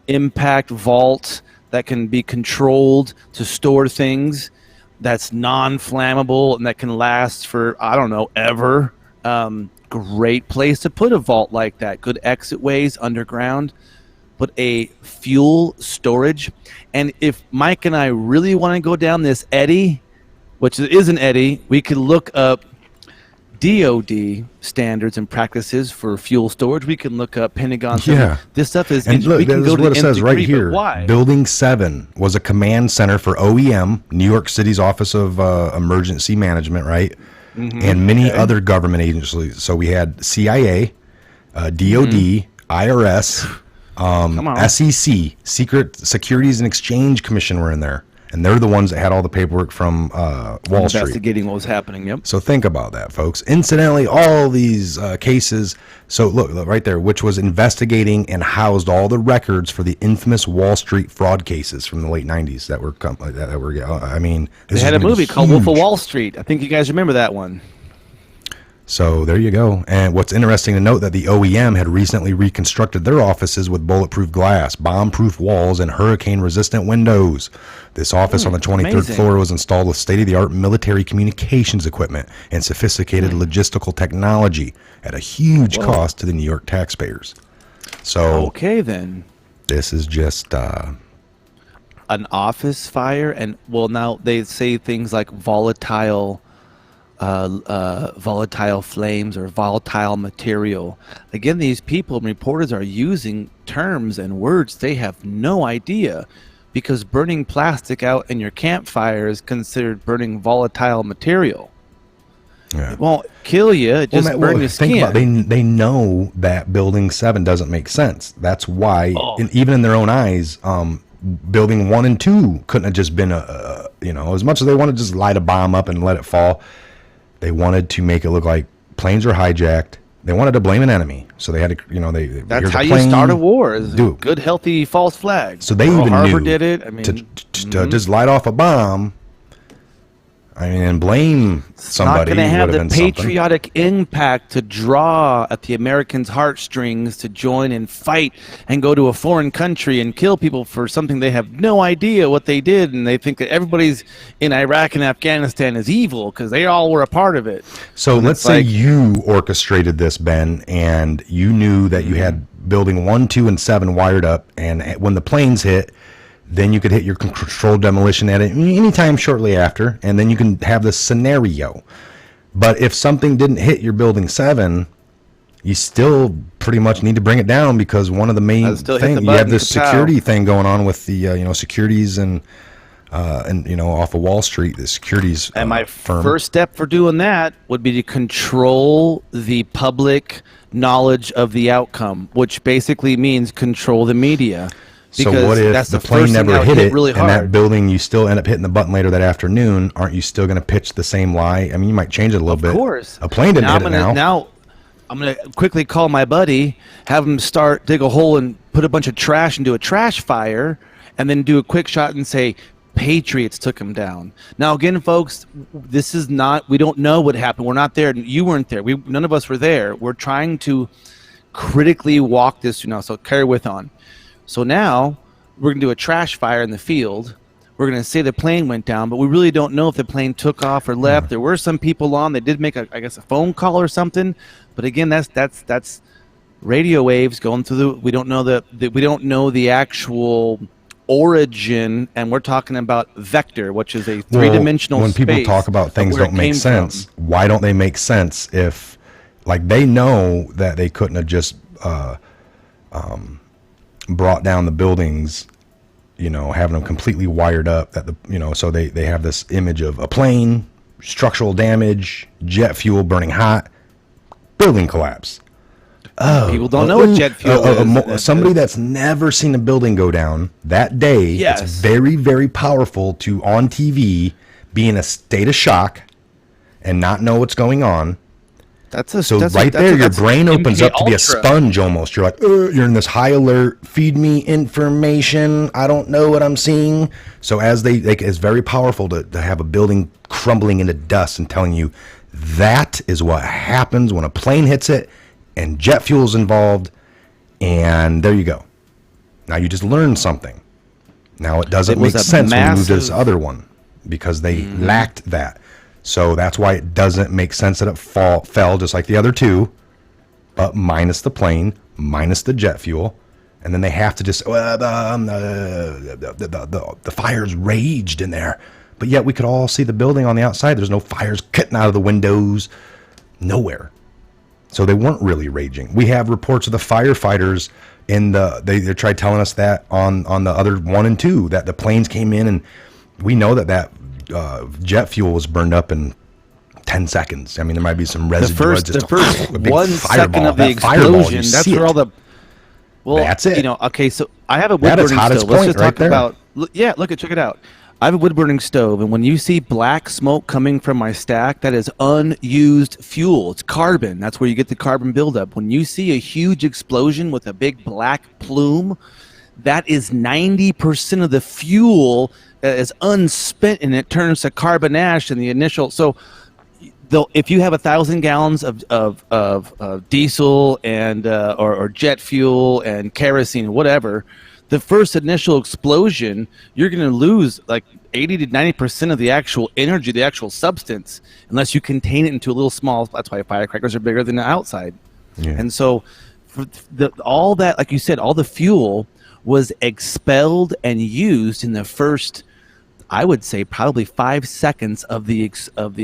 impact vault that can be controlled to store things, that's non-flammable and that can last for, I don't know, ever. Great place to put a vault like that. Good exit ways underground. But a fuel storage. And if Mike and I really want to go down this eddy, which is an eddy, we could look up DOD standards and practices for fuel storage. We can look up Pentagon. Yeah. This stuff is... And look, we can this go is to what it the nth says right degree, but here. why? Building 7 was a command center for OEM, New York City's Office of Emergency Management, right? Mm-hmm. And many other government agencies. So we had CIA, DOD, IRS, SEC, Secret Securities and Exchange Commission were in there. And they're the ones that had all the paperwork from Wall Street. Investigating what was happening, yep. So think about that, folks. Incidentally, all these cases, so look right there, which was investigating and housed all the records for the infamous Wall Street fraud cases from the late 90s that were, I mean. They had a movie called Wolf of Wall Street. I think you guys remember that one. So there you go. And what's interesting to note that the OEM had recently reconstructed their offices with bulletproof glass, bomb-proof walls, and hurricane-resistant windows. This office on the 23rd amazing. floor was installed with state-of-the-art military communications equipment and sophisticated logistical technology at a huge cost to the New York taxpayers. So Okay, then. this is just An office fire, and well, now they say things like volatile flames or volatile material. Again, these people and reporters are using terms and words they have no idea, because burning plastic out in your campfire is considered burning volatile material. yeah. It won't kill you, it just burn your think skin. about they know that Building 7 doesn't make sense. That's why, Oh. even in their own eyes, Building 1 and 2 couldn't have just been as much as they wanted to just light a bomb up and let it fall. They wanted to make it look like planes were hijacked. They wanted to blame an enemy, so they had to, That's here's how a you plane. start a war. Is Do. good, healthy false flag. So they Pearl even Harbor knew did it. I mean, to just light off a bomb. I mean, and blame somebody. not going to have would the been something. patriotic impact to draw at the Americans' heartstrings to join and fight and go to a foreign country and kill people for something they have no idea what they did, and they think that everybody's in Iraq and Afghanistan is evil because they all were a part of it. So And let's it's say like- you orchestrated this, Ben, and you knew that you had Building 1, 2, and 7 wired up, and when the planes hit, then you could hit your controlled demolition at it anytime shortly after, and then you can have this scenario. But if something didn't hit your Building 7, you still pretty much need to bring it down, because one of the main I'd still hit things, the you have button, this kapow. security thing going on with the securities and off of Wall Street, the securities And my firm. first step for doing that would be to control the public knowledge of the outcome, which basically means control the media. So Because what if that's the the plane first thing never that would hit hit it, really and that hard. building, you still end up hitting the button later that afternoon? Aren't you still going to pitch the same lie? I mean, you might change it a little bit. Of course. A plane didn't hit it now. Now I'm gonna quickly call my buddy, have him dig a hole and put a bunch of trash into a trash fire, and then do a quick shot and say, Patriots took him down. Now again, folks, this is not, we don't know what happened. We're not there. You weren't there. None of us were there. We're trying to critically walk this through now. So carry with on. So now we're gonna do a trash fire in the field we're going to say the plane went down, but we really don't know if the plane took off or left. There were some people on. They did make I guess a phone call or something. But again, that's radio waves going through the. We don't know we don't know the actual origin, and we're talking about vector, which is a three-dimensional when people space talk about things where it don't make came sense, from. why don't they make sense if, like, they know that they couldn't have just brought down the buildings, you know, having them completely wired up, that the, you know, so they have this image of a plane, structural damage, jet fuel burning hot, building collapse. People don't know what jet fuel is. Somebody that's never seen a building go down that day, Yes. it's very, very powerful to, on TV, be in a state of shock and not know what's going on. So right there, your brain opens up to be a sponge almost. You're like, you're in this high alert, feed me information. I don't know what I'm seeing. So as it's very powerful to have a building crumbling into dust and telling you that is what happens when a plane hits it and jet fuel is involved. And there you go. Now you just learned something. Now it doesn't make sense when you move to this other one because they lacked that. So that's why it doesn't make sense that it fell just like the other two, but minus the plane, minus the jet fuel. And then they have to just, the fires raged in there. But yet we could all see the building on the outside. There's no fires cutting out of the windows, nowhere. So they weren't really raging. We have reports of the firefighters they tried telling us that on the other 1 and 2, that the planes came in, and we know that jet fuel was burned up in 10 seconds. I mean, there might be some residue. The first 1 second of the explosion, that's where all the... Well, that's it. You know, okay, so I have a wood burning stove. Let's just talk about... Yeah, look, check it out. I have a wood burning stove, and when you see black smoke coming from my stack, that is unused fuel. It's carbon. That's where you get the carbon buildup. When you see a huge explosion with a big black plume, that is 90% of the fuel that is unspent, and it turns to carbon ash in the initial. So, if you have 1,000 gallons of diesel and or jet fuel and kerosene, whatever, the first initial explosion, you're going to lose like 80 to 90% of the actual energy, the actual substance, unless you contain it into a little small. That's why firecrackers are bigger than the outside. Yeah. And so, all that, like you said, all the fuel was expelled and used in the first, I would say, probably 5 seconds of the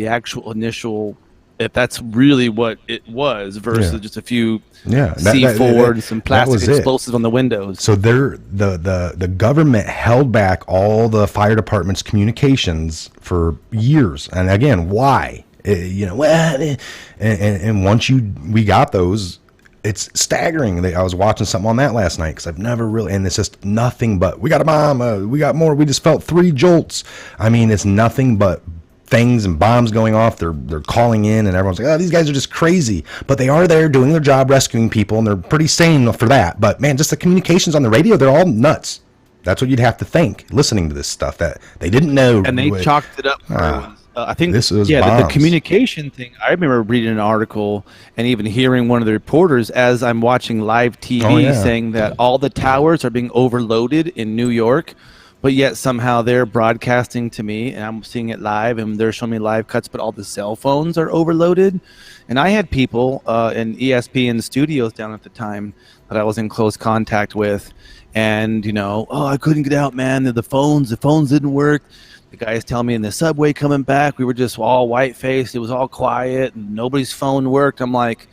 actual initial, if that's really what it was, versus just a few C4 and some plastic explosives on the windows. So the government held back all the fire department's communications for years. And again, why? And once we got those, it's staggering. I was watching something on that last night because I've never really, and it's just nothing but, we got a bomb, we got more, we just felt 3 jolts. I mean, it's nothing but things and bombs going off. They're calling in, and everyone's like, oh, these guys are just crazy. But they are there doing their job, rescuing people, and they're pretty sane for that. But man, just the communications on the radio, they're all nuts. That's what you'd have to think, listening to this stuff that they didn't know. And they chalked it up for I think this was the communication thing. I remember reading an article and even hearing one of the reporters as I'm watching live TV saying that all the towers are being overloaded in New York, but yet somehow they're broadcasting to me and I'm seeing it live and they're showing me live cuts, but all the cell phones are overloaded. And I had people in ESPN studios down at the time that I was in close contact with, and I couldn't get out, man. The phones didn't work. The guys tell me in the subway coming back, we were just all white-faced. It was all quiet, and nobody's phone worked. I'm like,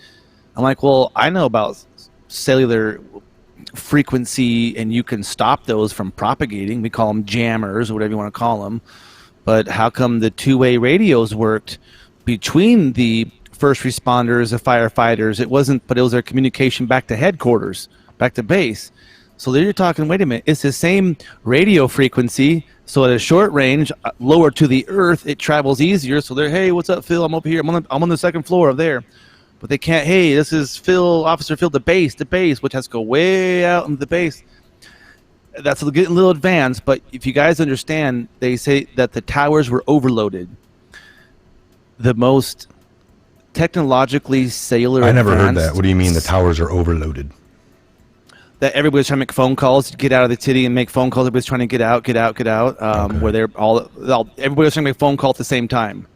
well, I know about cellular frequency, and you can stop those from propagating. We call them jammers, or whatever you want to call them. But how come the two-way radios worked between the first responders, the firefighters? It was their communication back to headquarters, back to base. So there you're talking, wait a minute, it's the same radio frequency. So at a short range, lower to the earth, it travels easier. So they're, hey, what's up, Phil? I'm up here. I'm on the second floor of there. But they can't, hey, this is Phil, Officer Phil, the base, which has to go way out in the base. That's getting a little advanced. But if you guys understand, they say that the towers were overloaded. The most technologically cellular I never heard that. What do you mean the towers are overloaded? that everybody's trying to make phone calls to get out of the city and make phone calls. Everybody's trying to get out. Where they're everybody was trying to make phone calls at the same time.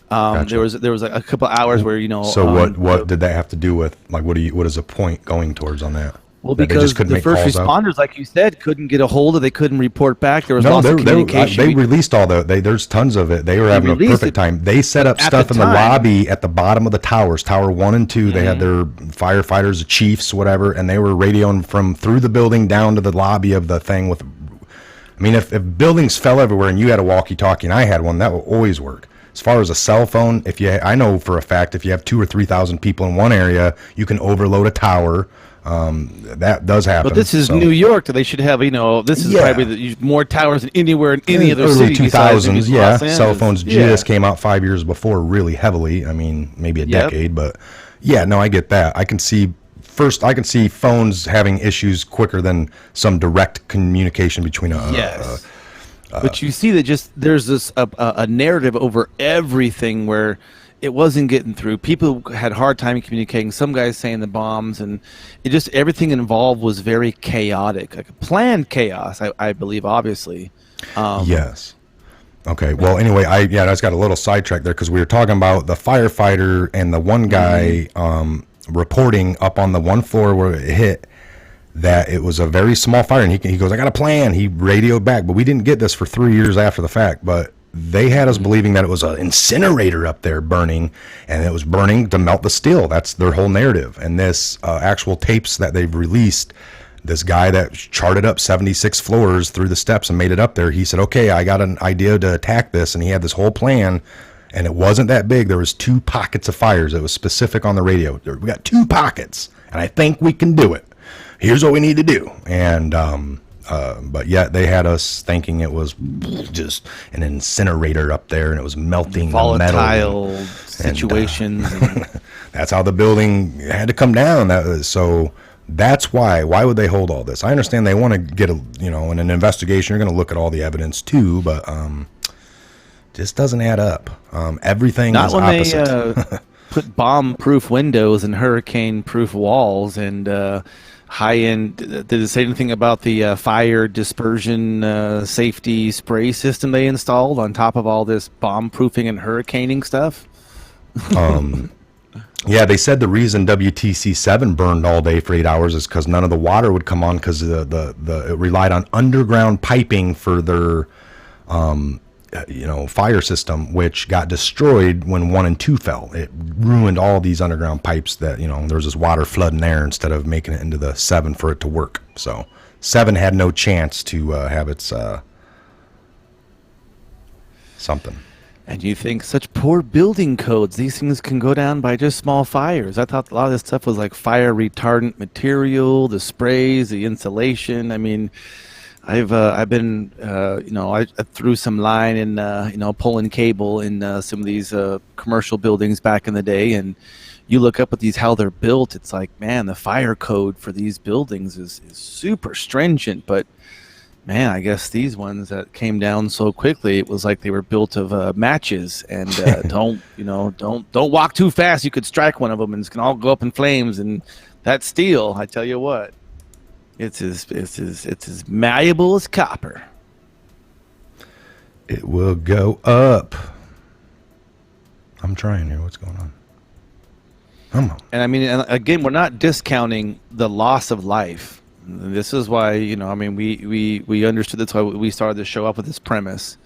Gotcha. There was like a couple hours where So what did that have to do with, like, what is the point going towards on that? Well, That they because just couldn't the make first calls out? responders, like you said, couldn't get a hold of. They couldn't report back. There was No, lots of communication. they released all the. There's tons of it. They were having a released perfect it, time. They set up at stuff the in the time- lobby at the bottom of the towers, Tower 1 and 2. They had their firefighters, the chiefs, whatever, and they were radioing from through the building down to the lobby of the thing. With, I mean, if buildings fell everywhere and you had a walkie-talkie and I had one, that will always work. As far as a cell phone, I know for a fact if you have 2,000 or 3,000 people in one area, you can overload a tower. That does happen. But this is so. New York. They should have, this is Yeah. probably more towers than anywhere in any other early city. besides 2000s, maybe yeah. Los Angeles. Cell phones Yeah. just came out 5 years before, really heavily. I mean, maybe a Yep. decade, but yeah, no, I get that. I can see phones having issues quicker than some direct communication between Yes. But you see that there's this a narrative over everything where it wasn't getting through. People had a hard time communicating. Some guys saying the bombs, and everything involved was very chaotic, like planned chaos. I believe, obviously. Yes. Okay. Well, anyway, I just got a little sidetracked there because we were talking about the firefighter and the one guy reporting up on the one floor where it hit that it was a very small fire, and he goes, "I got a plan." He radioed back, but we didn't get this for 3 years after the fact. But they had us believing that it was an incinerator up there burning, and it was burning to melt the steel. That's their whole narrative. And this actual tapes that they've released, this guy that charted up 76 floors through the steps and made it up there, he said, "Okay, I got an idea to attack this," and he had this whole plan. And it wasn't that big. There was 2 pockets of fires. It was specific on the radio. We got 2 pockets, and I think we can do it. Here's what we need to do. And but yet they had us thinking it was just an incinerator up there, and it was melting the metal. Volatile situations. That's how the building had to come down. So that's why would they hold all this? I understand they want to get in an investigation, you're going to look at all the evidence too, but just doesn't add up. Everything Not is when opposite. they put bomb-proof windows and hurricane-proof walls and high-end. Did it say anything about the fire dispersion safety spray system they installed on top of all this bomb-proofing and hurricaning stuff? Yeah, they said the reason WTC-7 burned all day for 8 hours is because none of the water would come on because it relied on underground piping for their fire system, which got destroyed when 1 and 2 fell. It ruined all these underground pipes that, there was this water flooding there instead of making it into the 7 for it to work. So 7 had no chance to have its something. And you think such poor building codes, these things can go down by just small fires. I thought a lot of this stuff was like fire retardant material, the sprays, the insulation. I mean, I've been I threw some line in pulling cable in some of these commercial buildings back in the day, and you look up at these how they're built. It's like, man, the fire code for these buildings is super stringent. But man, I guess these ones that came down so quickly, it was like they were built of matches. And don't walk too fast. You could strike one of them, and it's gonna all go up in flames. And that steel, I tell you what. It's as malleable as copper. It will go up. I'm trying here. What's going on? Come on. And I mean, and again, we're not discounting the loss of life. This is why, we understood that's why we started to show up with this premise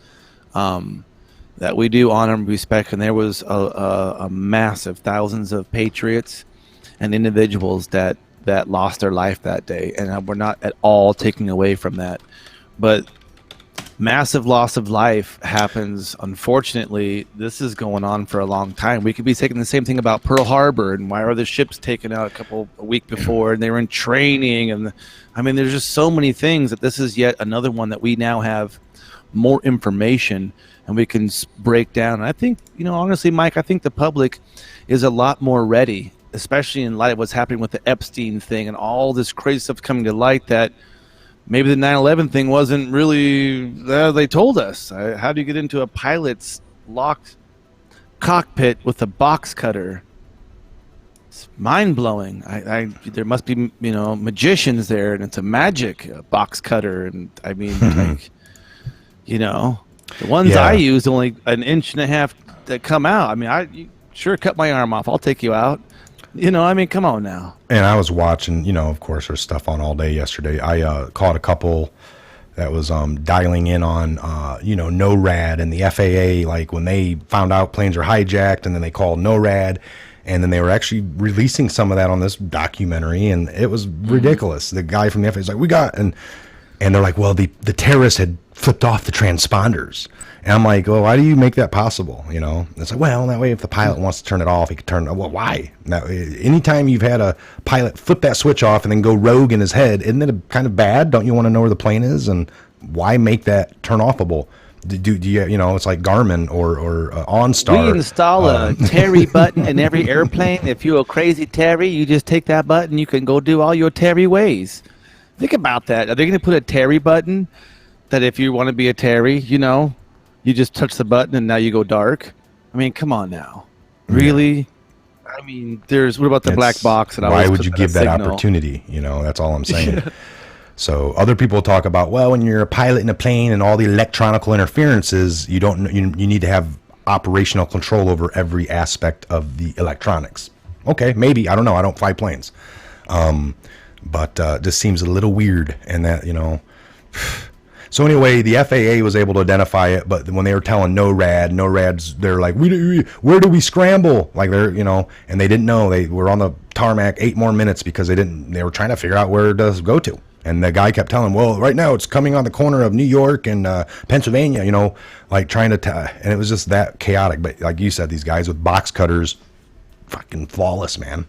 that we do honor and respect. And there was a massive thousands of patriots and individuals that lost their life that day, and we're not at all taking away from that. But massive loss of life happens. Unfortunately, this is going on for a long time. We could be saying the same thing about Pearl Harbor, and why are the ships taken out a week before, and they were in training, and I mean, there's just so many things that this is yet another one that we now have more information and we can break down. And I think, honestly, Mike, I think the public is a lot more ready, especially in light of what's happening with the Epstein thing and all this crazy stuff coming to light, that maybe the 9/11 thing wasn't really, they told us. How do you get into a pilot's locked cockpit with a box cutter? It's mind blowing. There must be magicians there, and it's a magic box cutter, and I mean like, the ones Yeah. I use only 1.5 inches that come out. I mean, you sure cut my arm off. I'll take you out. I mean, come on now. And I was watching, of course, there's stuff on all day yesterday. I caught a couple that was dialing in on, NORAD and the FAA, like when they found out planes are hijacked, and then they called NORAD, and then they were actually releasing some of that on this documentary, and it was ridiculous. The guy from the FAA is like, and they're like, well, the terrorists had flipped off the transponders. And I'm like, well, why do you make that possible? It's like, well, that way if the pilot wants to turn it off, he could turn it. Well, why? Now, anytime you've had a pilot flip that switch off and then go rogue in his head, isn't it kind of bad? Don't you want to know where the plane is? And why make that turn offable? Do you, it's like Garmin or OnStar. We install a Terry button in every airplane. If you're a crazy Terry, you just take that button. You can go do all your Terry ways. Think about that. Are they going to put a Terry button that if you want to be a Terry, you just touch the button and now you go dark? I mean, come on now. Really? I mean, what about the black box? And why would you give that opportunity? That's all I'm saying. So other people talk about, well, when you're a pilot in a plane and all the electronical interferences, you need to have operational control over every aspect of the electronics. Okay, maybe. I don't know. I don't fly planes. But this seems a little weird, and that, So anyway, the FAA was able to identify it, but when they were telling NORAD's, they're like, where do we scramble? Like they're, and they didn't know. They were on the tarmac 8 more minutes because they were trying to figure out where to go to. And the guy kept telling, well, right now it's coming on the corner of New York and Pennsylvania, like trying to, and it was just that chaotic. But like you said, these guys with box cutters, fucking flawless, man.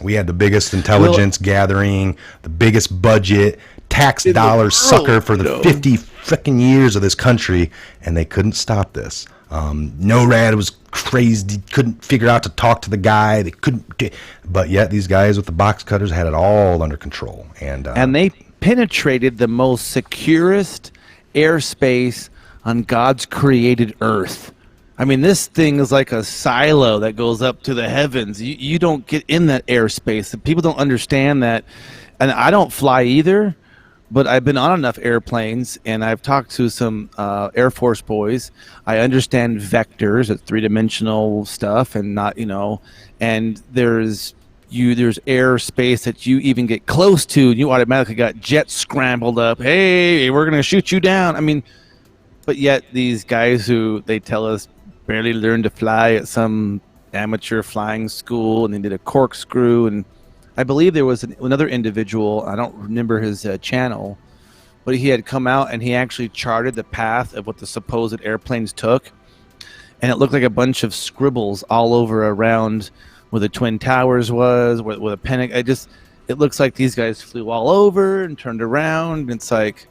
We had the biggest intelligence gathering, the biggest budget, tax dollars sucker for the 50 freaking years of this country, and they couldn't stop this. NORAD was crazy, couldn't figure out to talk to the guy. They couldn't, but yet these guys with the box cutters had it all under control. And they penetrated the most securest airspace on God's created earth. I mean, this thing is like a silo that goes up to the heavens. You don't get in that airspace. People don't understand that. And I don't fly either, but I've been on enough airplanes, and I've talked to some Air Force boys. I understand vectors, it's 3-dimensional stuff, and not, and there's airspace that you even get close to, and you automatically got jets scrambled up. Hey, we're going to shoot you down. I mean, but yet these guys who they tell us barely learned to fly at some amateur flying school, and they did a corkscrew, and I believe there was another individual, I don't remember his channel, but he had come out and he actually charted the path of what the supposed airplanes took, and it looked like a bunch of scribbles all over around where the Twin Towers was, where the Pentagon. It looks like these guys flew all over and turned around, and it's like,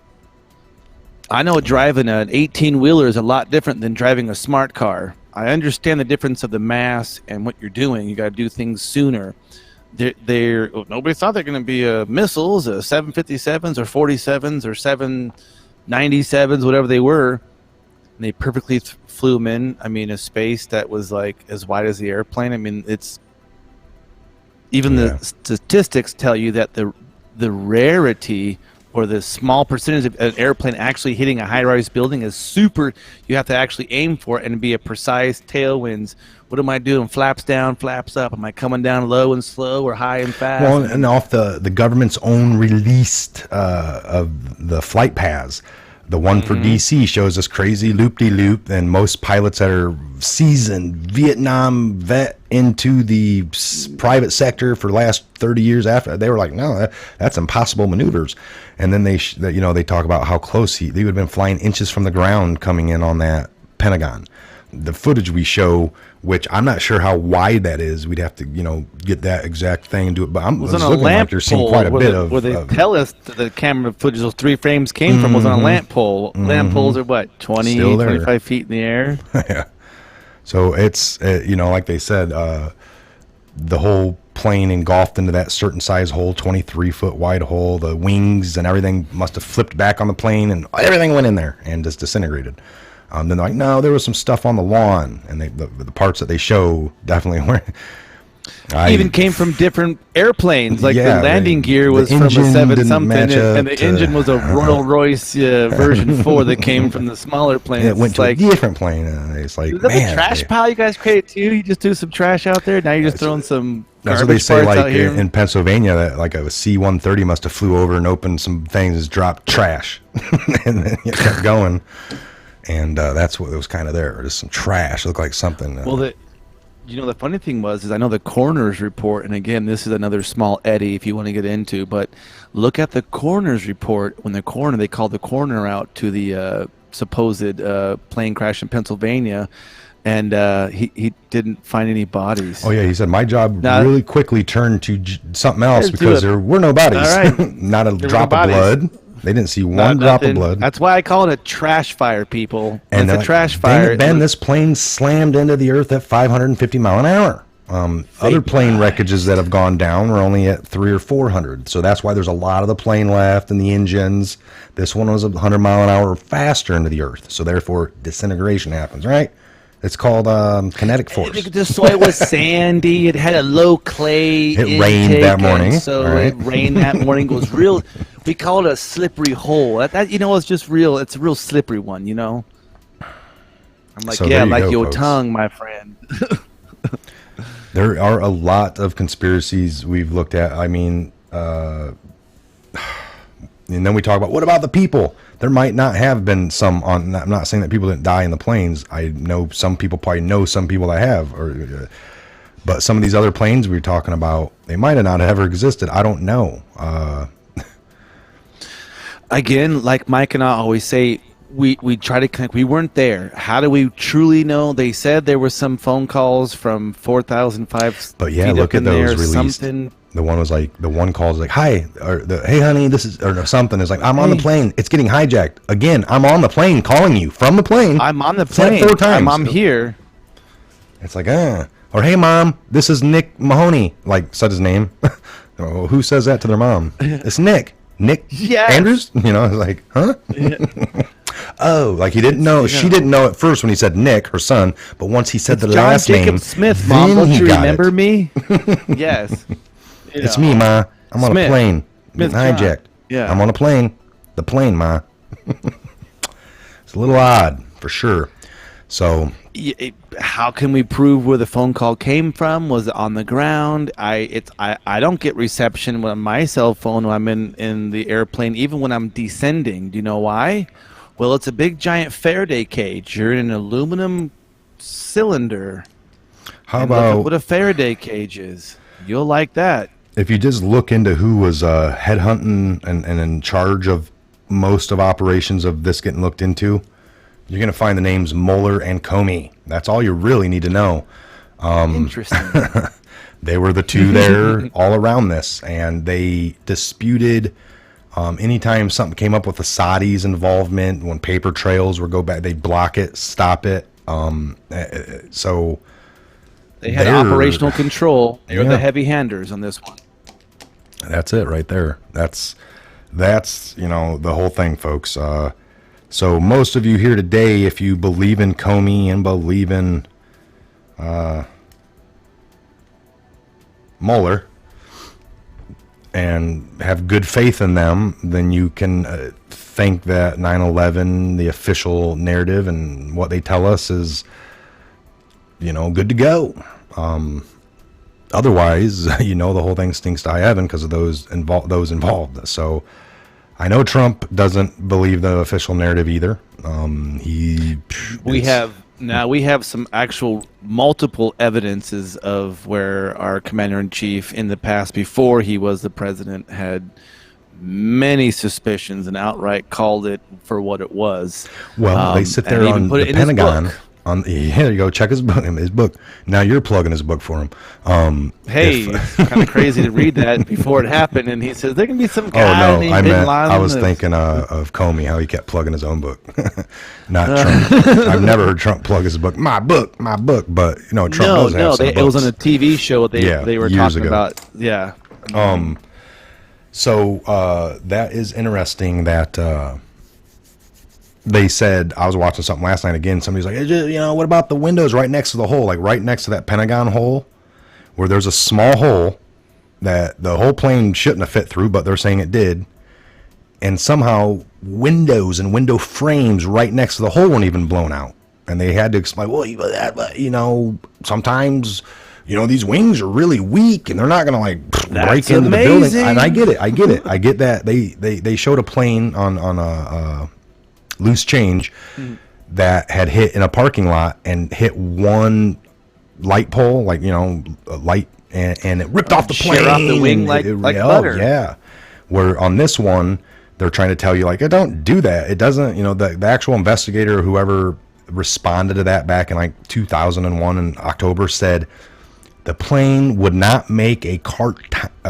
I know driving an 18-wheeler is a lot different than driving a smart car. I understand the difference of the mass and what you're doing. You got to do things sooner. Nobody thought they're going to be missiles, 757s or 47s or 797s, whatever they were. And they perfectly flew them in. I mean, a space that was like as wide as the airplane. I mean, it's even the statistics tell you that the rarity or the small percentage of an airplane actually hitting a high-rise building is super. You have to actually aim for it and be a precise tailwinds. What am I doing? Flaps down, flaps up. Am I coming down low and slow or high and fast? Well, and off the government's own released of the flight paths, the one for DC shows this crazy loop-de-loop, and most pilots that are seasoned Vietnam vet into the private sector for the last 30 years after, they were like, no, that's impossible maneuvers. And then they talk about how close they would have been flying inches from the ground coming in on that Pentagon. The footage we show, which I'm not sure how wide that is, we'd have to, get that exact thing and do it. But I'm looking like there's seen quite a bit of. Where they tell us the camera footage, those 3 frames came from, was on a lamp pole. Lamp poles are what, 20, 25 feet in the air? Yeah. So it's, like they said, the whole plane engulfed into that certain size hole, 23-foot wide hole. The wings and everything must have flipped back on the plane, and everything went in there and just disintegrated. Then they're like, no, there was some stuff on the lawn, and the parts that they show definitely weren't. Even came from different airplanes. Like Yeah, the landing the- gear the was from a engine 7 didn't something, match and up the engine was a Royal Royce version 4 that came from the smaller plane. it went It's to like, a different plane. It's like, is that man, the trash they- pile you guys created too? You just do some trash out there. Now you're just throwing some That's what they garbage say. parts out Like here. in Pennsylvania, that like a C-130 must have flew over and opened some things, and dropped trash, and then it kept going. And that's what it was kind of there. Just some trash. It looked like something. Well, the funny thing is I know the coroner's report, and again, this is another small eddy if you want to get into, but look at the coroner's report. When they called the coroner out to the supposed plane crash in Pennsylvania, and he didn't find any bodies. Oh yeah, he said my job Now- really quickly turned to something else Let's do because it. there were no bodies. All right. Not a There were drop no of bodies. blood. They didn't see one Not drop of nothing. blood. That's why I call it a trash fire, people. And It's they're a like, trash "Dang fire. it, Ben, this plane slammed into the earth at 550 mile an hour. Other plane wreckages that have gone down were only at 300 or 400. So that's why there's a lot of the plane left and the engines. This one was 100 mile an hour or faster into the earth. So therefore disintegration happens, right? It's called kinetic force. The soil was sandy. It had a low clay. It rained intake, that morning, and so all right. it rained that morning. It was real. We call it a slippery hole. That it's just real. It's a real slippery one. I'm like, So yeah, there you like go, your folks. tongue, my friend. There are a lot of conspiracies we've looked at. I mean, and then we talk about, what about the people? There might not have been some on. I'm not saying that people didn't die in the planes. I know some people probably know some people that have, but some of these other planes we were talking about, they might have not ever existed. I don't know. Again, like Mike and I always say, we try to connect. We weren't there. How do we truly know? They said there were some phone calls from 4,005. But yeah, feet look up at in those there, released. Something. The one was like, the one call is like, hi, or hey honey, this is, or something is like, I'm on the plane. It's getting hijacked. Again, I'm on the plane calling you from the plane. I'm on the Said it plane. 4 times. I'm here. It's like, or hey mom, this is Nick Mahoney. Like, said his name. Well, who says that to their mom? It's Nick. Nick Yes. Andrews? It's like, huh? Oh, like he didn't know. She didn't know at first when he said Nick, her son, but once he said the John last Jacob name, Smith, Mom. then Don't he you got remember it. me? Yes. It's me, Ma. I'm on a Smith. plane. Smith Getting John. hijacked. Yeah. I'm on a plane. The plane, Ma. It's a little odd, for sure. So, How can we prove where the phone call came from? Was it on the ground? I don't get reception on my cell phone when I'm in the airplane, even when I'm descending. Do you know why? Well, it's a big giant Faraday cage. You're in an aluminum cylinder. how And look at about what a Faraday cage is? You'll like that. if you just look into who was headhunting and in charge of most of operations of this getting looked into, you're going to find the names Mueller and Comey. That's all you really need to know. Interesting. They were the two there all around this, and they disputed anytime something came up with the Saudis' involvement, when paper trails would go back, they'd block it, stop it. So They had They're- operational control. They were Yeah. the heavy handers on this one. that's it right there. That's the whole thing, folks. So most of you here today, if you believe in Comey and believe in Mueller and have good faith in them, then you can think that 9/11, the official narrative and what they tell us, is good to go. Otherwise, the whole thing stinks to high heaven because of those involved. So I know Trump doesn't believe the official narrative either. We have some actual multiple evidences of where our commander-in-chief in the past, before he was the president, had many suspicions and outright called it for what it was. Well, they sit and there even on put the it in his Pentagon. book. Here you go. Check his book. Now you're plugging his book for him. Hey, if- it's kind of crazy to read that before it happened, and he says there can be some Oh guy no, named I Bin meant Laden I was that's- thinking of Comey, how he kept plugging his own book, not Trump. I've never heard Trump plug his book. My book, but Trump does have some it was on a books. TV show. Yeah, They were years talking ago. about. Yeah. So that is interesting that they said, I was watching something last night again. Somebody's like, what about the windows right next to the hole, like right next to that Pentagon hole? where there's a small hole that the whole plane shouldn't have fit through, but they're saying it did. And somehow windows and window frames right next to the hole weren't even blown out. And they had to explain, well, you know, sometimes, you know, these wings are really weak and they're not going to like break into the building. And I get it. I get that. They showed a plane on a loose change that had hit in a parking lot and hit one light pole, like, you know, a light, and it ripped off the plane. Shear off the wing like butter. Yeah. Where on this one, they're trying to tell you, like, don't do that. It doesn't, you know, the actual investigator, whoever responded to that back in like 2001 in October, said the plane would not make a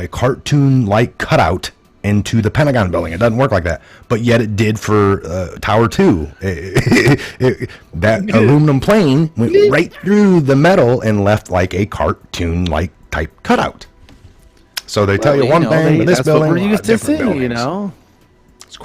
cartoon-like cutout into the Pentagon building. It doesn't work like that. But yet it did for Tower 2. That aluminum plane went right through the metal and left like a cartoon-like type cutout. So they tell you one thing, but this building, we're used to seeing, buildings. you know. It's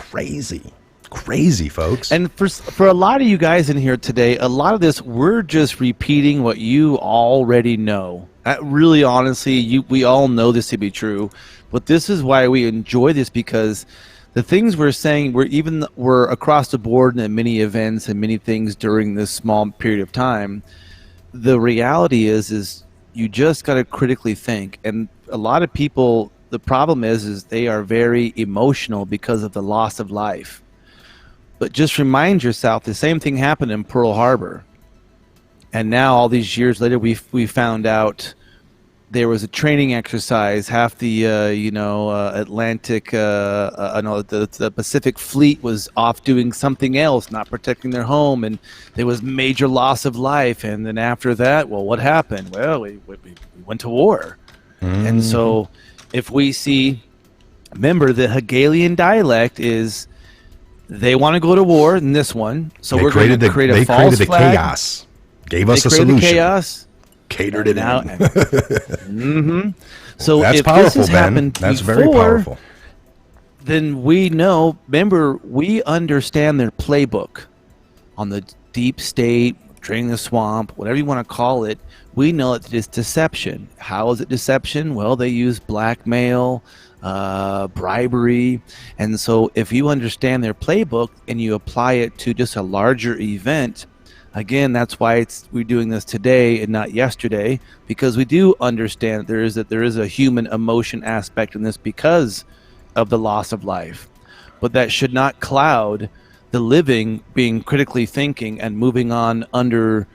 crazy, folks. And for a lot of you guys in here today, a lot of this, we're just repeating what you already know. Really, honestly, we all know this to be true, but this is why we enjoy this, because the things we're saying, we're across the board and at many events and many things during this small period of time. The reality is you just got to critically think. And a lot of people, the problem is they are very emotional because of the loss of life. But just remind yourself, the same thing happened in Pearl Harbor. And now, all these years later, we found out there was a training exercise. Half the Atlantic, the Pacific Fleet was off doing something else, not protecting their home, and there was major loss of life. And then after that, well, what happened? Well, we went to war. And so, if we see, remember, the Hegelian dialect is, they want to go to war in this one, so we're going to create a false flag. They created the chaos, gave us a solution. The chaos, catered it now, in. So that's if powerful, this has Ben. happened That's before, very powerful. Then we know. Remember, we understand their playbook on the deep state, draining the swamp, whatever you want to call it. We know it is deception. How is it deception? Well, they use blackmail, bribery. And so if you understand their playbook and you apply it to just a larger event, again, that's why we're doing this today and not yesterday, because we do understand there is a human emotion aspect in this because of the loss of life. But that should not cloud the living being critically thinking and moving on under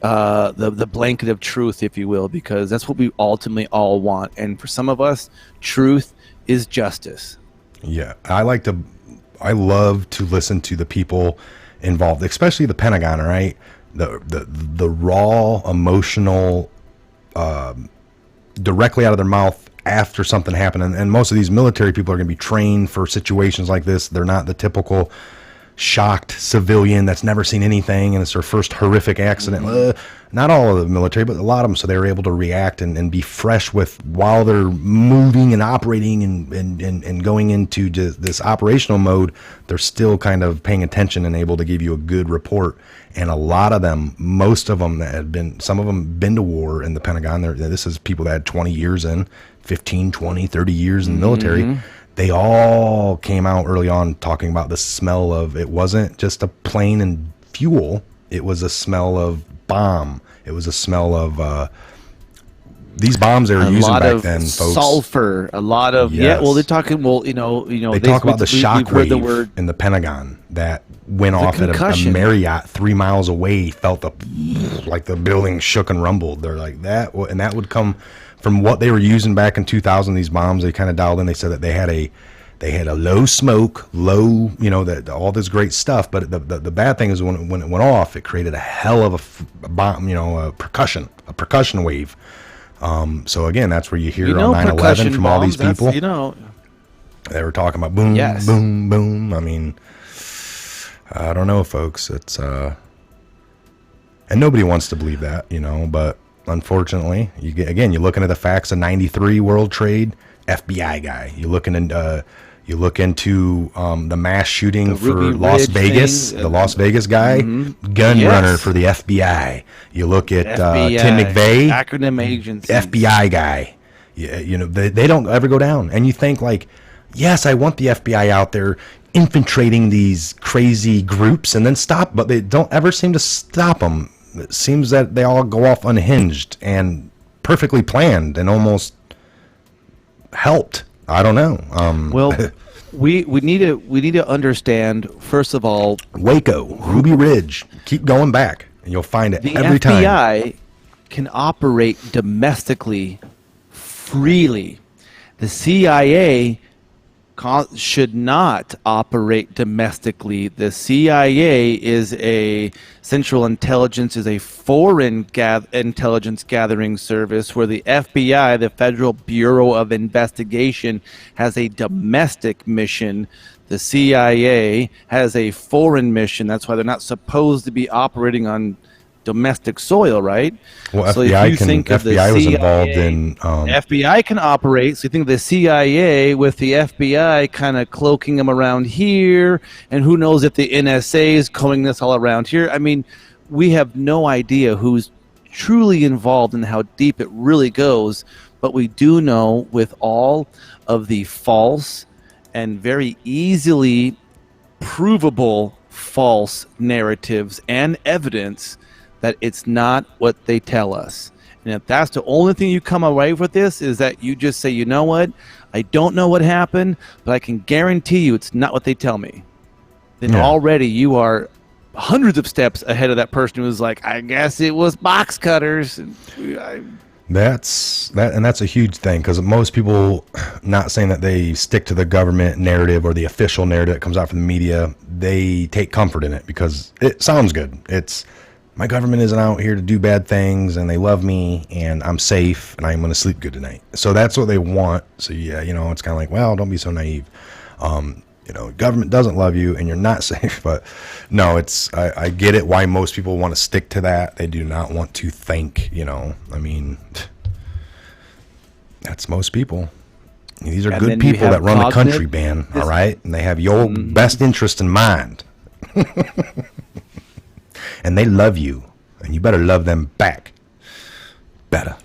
the blanket of truth, if you will, because that's what we ultimately all want. And for some of us, truth is justice. Yeah, I love to listen to the people involved, especially the Pentagon, right? The raw emotional, directly out of their mouth after something happened. And most of these military people are going to be trained for situations like this. They're not the typical shocked civilian that's never seen anything and it's their first horrific accident. Not all of the military, but a lot of them. So they were able to react and be fresh with, while they're moving and operating and going into this operational mode, they're still kind of paying attention and able to give you a good report. And a lot of them, most of them that had been, some of them been to war in the Pentagon. This is people that had 20 years in, 15, 20, 30 years in the military. They all came out early on talking about the smell of, it wasn't just a plane and fuel. It was a smell of bomb. It was a smell of these bombs they were using back then, folks. Sulfur, a lot of, yes. Well, they're talking, they talk about the shockwave in the Pentagon that went off at a Marriott 3 miles away, felt like the building shook and rumbled. They're like that, and that would come from what they were using back in 2000. These bombs, they kind of dialed in. They said that they had a low smoke, low, that all this great stuff. But the bad thing is when it went off, it created a hell of a bomb, a percussion wave. So again, that's where you hear on 9/11 from all these people. They were talking about boom, boom, boom. I mean, I don't know, folks. It's and nobody wants to believe that, but unfortunately, you're looking at the facts of 93 World Trade, FBI guy. You're looking at You look into the mass shooting The for Ruby Las Ridge Vegas, thing, the Las Vegas guy, gun Yes. runner for the FBI. You look at FBI, Tim McVeigh, acronym agency. FBI guy. Yeah, you know, they don't ever go down. And you think like, yes, I want the FBI out there infiltrating these crazy groups and then stop, but they don't ever seem to stop them. It seems that they all go off unhinged and perfectly planned and almost helped. I don't know. Well, we need to understand, first of all, Waco, Ruby Ridge, keep going back and you'll find it the every FBI time. can operate domestically freely. The CIA should not operate domestically. The CIA is a Central Intelligence, is a foreign intelligence gathering service, where the FBI, the Federal Bureau of Investigation, has a domestic mission. The CIA has a foreign mission. That's why they're not supposed to be operating on domestic soil, right? Well, So if FBI you can. think of the FBI was involved CIA in. FBI can operate. So you think of the CIA with the FBI kind of cloaking them around here, and who knows if the NSA is combing this all around here. I mean, we have no idea who's truly involved and how deep it really goes, but we do know with all of the false and very easily provable false narratives and evidence that it's not what they tell us. And if that's the only thing you come away with this, is that you just say, you know what, I don't know what happened, but I can guarantee you it's not what they tell me. Then Yeah. already you are hundreds of steps ahead of that person who's like, I guess it was box cutters. That's a huge thing, because most people, not saying that they stick to the government narrative or the official narrative that comes out from the media, they take comfort in it because it sounds good. It's, my government isn't out here to do bad things, and they love me, and I'm safe, and I'm going to sleep good tonight. So that's what they want. So yeah, you know, it's kind of like, well, don't be so naive. You know, government doesn't love you, and you're not safe. But no, I get it why most people want to stick to that. They do not want to think. You know, I mean, that's most people. These are And good then you people that have run the country, cognitive man. All right, and they have your best interest in mind. And they love you, and you better love them back. Better.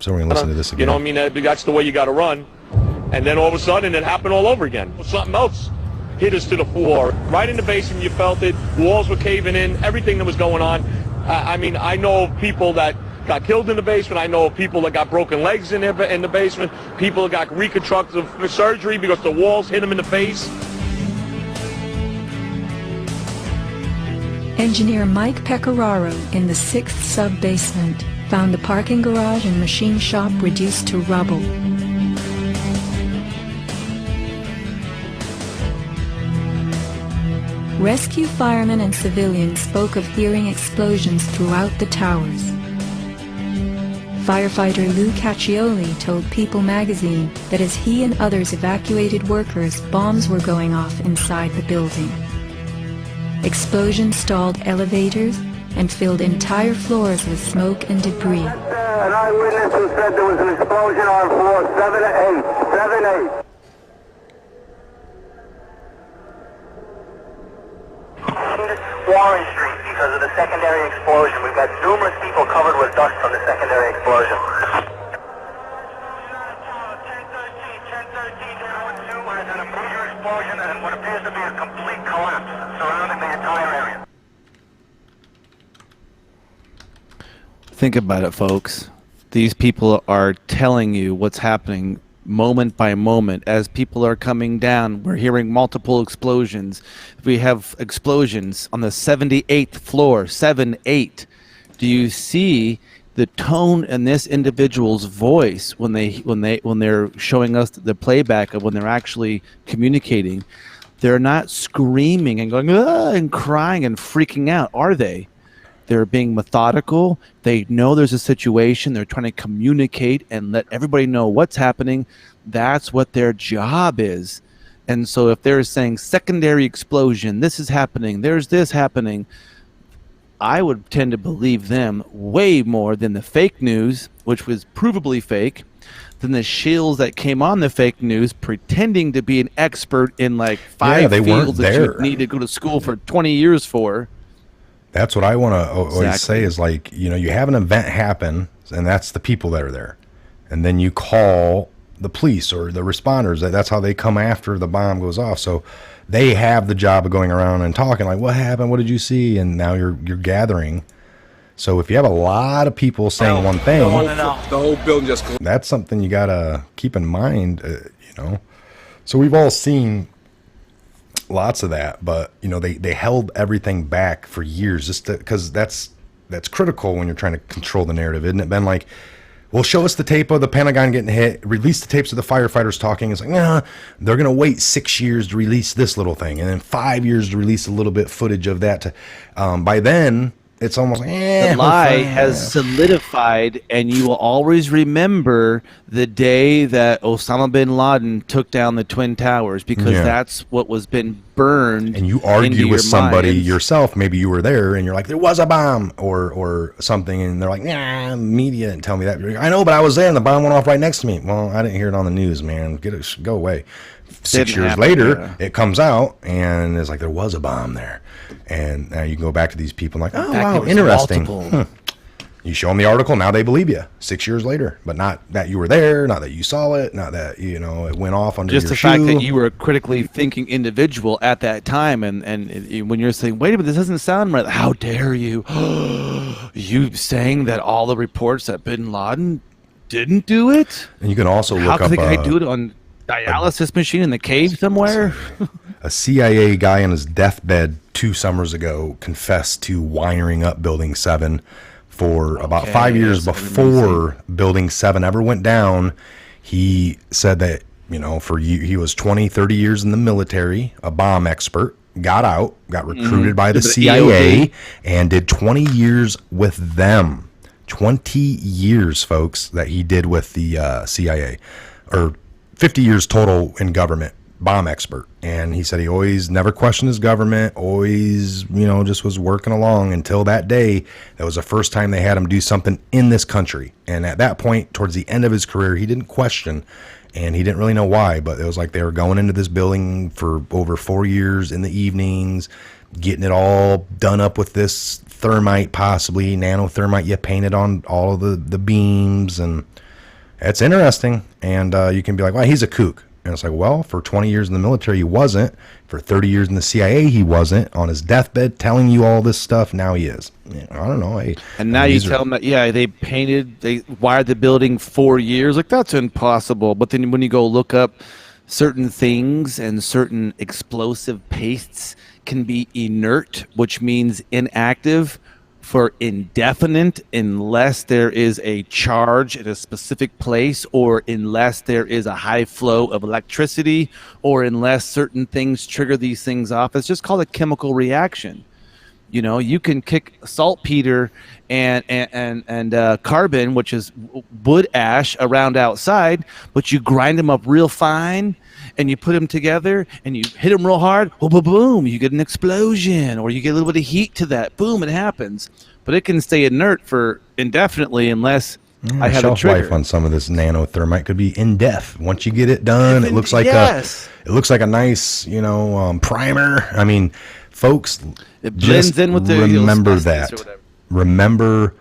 So we're gonna listen to this again. You know what I mean? That's the way you got to run. And then all of a sudden it happened all over again. Something else hit us to the floor. Right in the basement, you felt it. Walls were caving in. Everything that was going on. I mean, I know of people that got killed in the basement. I know of people that got broken legs in the basement. People that got reconstructive surgery because the walls hit them in the face. Engineer Mike Pecoraro in the 6th sub-basement found the parking garage and machine shop reduced to rubble. Rescue firemen and civilians spoke of hearing explosions throughout the towers. Firefighter Lou Caccioli told People magazine that as he and others evacuated workers, bombs were going off inside the building. Explosions stalled elevators and filled entire floors with smoke and debris. An eyewitness who said there was an explosion on floor 7-8. 7-8. Warren Street because of the secondary explosion. We've got numerous people covered with dust from the secondary explosion. 1013, has had a major explosion and what appears to be a complete collapse surrounding the entire area. Think about it, folks. These people are telling you what's happening moment by moment. As people are coming down, we're hearing multiple explosions. We have explosions on the 78th floor, 7-8. Do you see the tone in this individual's voice when they're showing us the playback of when they're actually communicating? They're not screaming and going and crying and freaking out, are they? They're being methodical. They know there's a situation. They're trying to communicate and let everybody know what's happening. That's what their job is. And so if they're saying secondary explosion, this is happening, there's this happening, I would tend to believe them way more than the fake news, which was provably fake, than the shills that came on the fake news pretending to be an expert in like five they weren't fields that there. you need to go to school for 20 years for. That's what I want to always Exactly. say is like, you know, you have an event happen and that's the people that are there. And then you call the police or the responders. That's how they come after the bomb goes off. So they have the job of going around and talking like, what happened? What did you see? And now you're gathering. So if you have a lot of people saying one thing, The whole building just collapsed. that's something you got to keep in mind, you know. So we've all seen lots of that, but you know, they held everything back for years just because that's critical when you're trying to control the narrative. Isn't it been like, well, show us the tape of the Pentagon getting hit, release the tapes of the firefighters talking. It's like, nah, they're going to wait 6 years to release this little thing and then 5 years to release a little bit footage of that. By then it's almost like, The lie has solidified, and you will always remember the day that Osama bin Laden took down the Twin Towers, because Yeah. that's what was been burned. and you into argue your with somebody minds. yourself, maybe you were there and you're like, there was a bomb or something, and they're like, nah, media didn't tell me that. You're like, I know, but I was there and the bomb went off right next to me. Well, I didn't hear it on the news, man. Go away. 6 Didn't years happen, later, yeah. it comes out and it's like, there was a bomb there. And now you can go back to these people and like, oh, fact, wow, it was interesting. multiple. You show them the article, now they believe you 6 years later, but not that you were there, not that you saw it, not that, you know, it went off under Just your the shoe. fact that you were a critically thinking individual at that time, and when you're saying, wait a minute, this doesn't sound right, how dare you? You saying that all the reports that bin Laden didn't do it? And you can also How look could up the guy do it on dialysis machine in the cave somewhere? a CIA guy on his deathbed 2 summers ago confessed to wiring up Building 7 for about 5 years that's before Building 7 ever went down. He said that, you know, he was 20, 30 years in the military, a bomb expert, got out, got recruited by the The CIA, and did 20 years with them. 20 years, folks, that he did with the CIA, or 50 years total in government, bomb expert. And he said he always never questioned his government, always, you know, just was working along until that day. That was the first time they had him do something in this country. And at that point, towards the end of his career, he didn't question, and he didn't really know why, but it was like they were going into this building for over 4 years in the evenings, getting it all done up with this thermite, possibly nanothermite you painted on all of the beams. And it's interesting. And you can be like, well, he's a kook. And it's like, well, for 20 years in the military, he wasn't. For 30 years in the CIA, he wasn't. On his deathbed, telling you all this stuff, now he is. Yeah, I don't know. And now you tell them that, yeah, they wired the building 4 years. Like, that's impossible. But then when you go look up certain things, and certain explosive pastes can be inert, which means inactive for indefinite, unless there is a charge at a specific place, or unless there is a high flow of electricity, or unless certain things trigger these things off. It's just called a chemical reaction. You know, you can kick saltpeter and carbon, which is wood ash, around outside, but you grind them up real fine and you put them together and you hit them real hard. Boom, boom, boom! You get an explosion, or you get a little bit of heat to that. Boom! It happens, but it can stay inert for indefinitely unless I have a shelf trigger. life on some of this nanothermite could be in depth. Once you get it done, it looks like Yes. it looks like a nice, you know, primer. I mean, folks, It blends just in with the remember asbestos that. or whatever. Remember,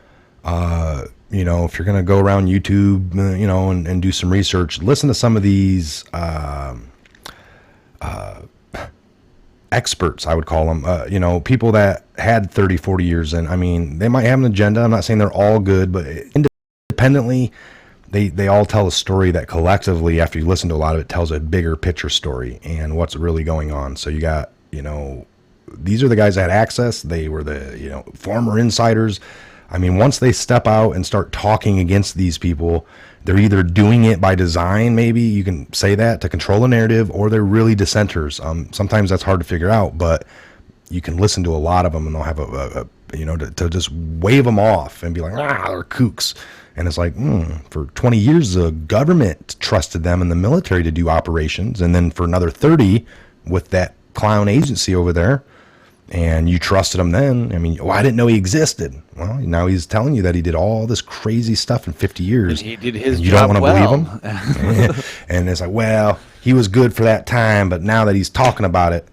you know, if you're gonna go around YouTube, you know, and do some research, listen to some of these experts, I would call them, you know, people that had 30, 40 years in. I mean, they might have an agenda. I'm not saying they're all good, but independently, they all tell a story that collectively, after you listen to a lot of it, tells a bigger picture story and what's really going on. So you got, you know, these are the guys that had access. They were the, you know, former insiders. I mean, once they step out and start talking against these people, they're either doing it by design, maybe you can say that, to control a narrative, or they're really dissenters. Sometimes that's hard to figure out, but you can listen to a lot of them and they'll have a you know, to just wave them off and be like, they're kooks. And it's like, for 20 years, the government trusted them in the military to do operations. And then for another 30 with that clown agency over there, and you trusted him then. I mean, I didn't know he existed. Well, now he's telling you that he did all this crazy stuff in 50 years. And he did his and you job don't want to well. believe him? And it's like, well, he was good for that time, but now that he's talking about it,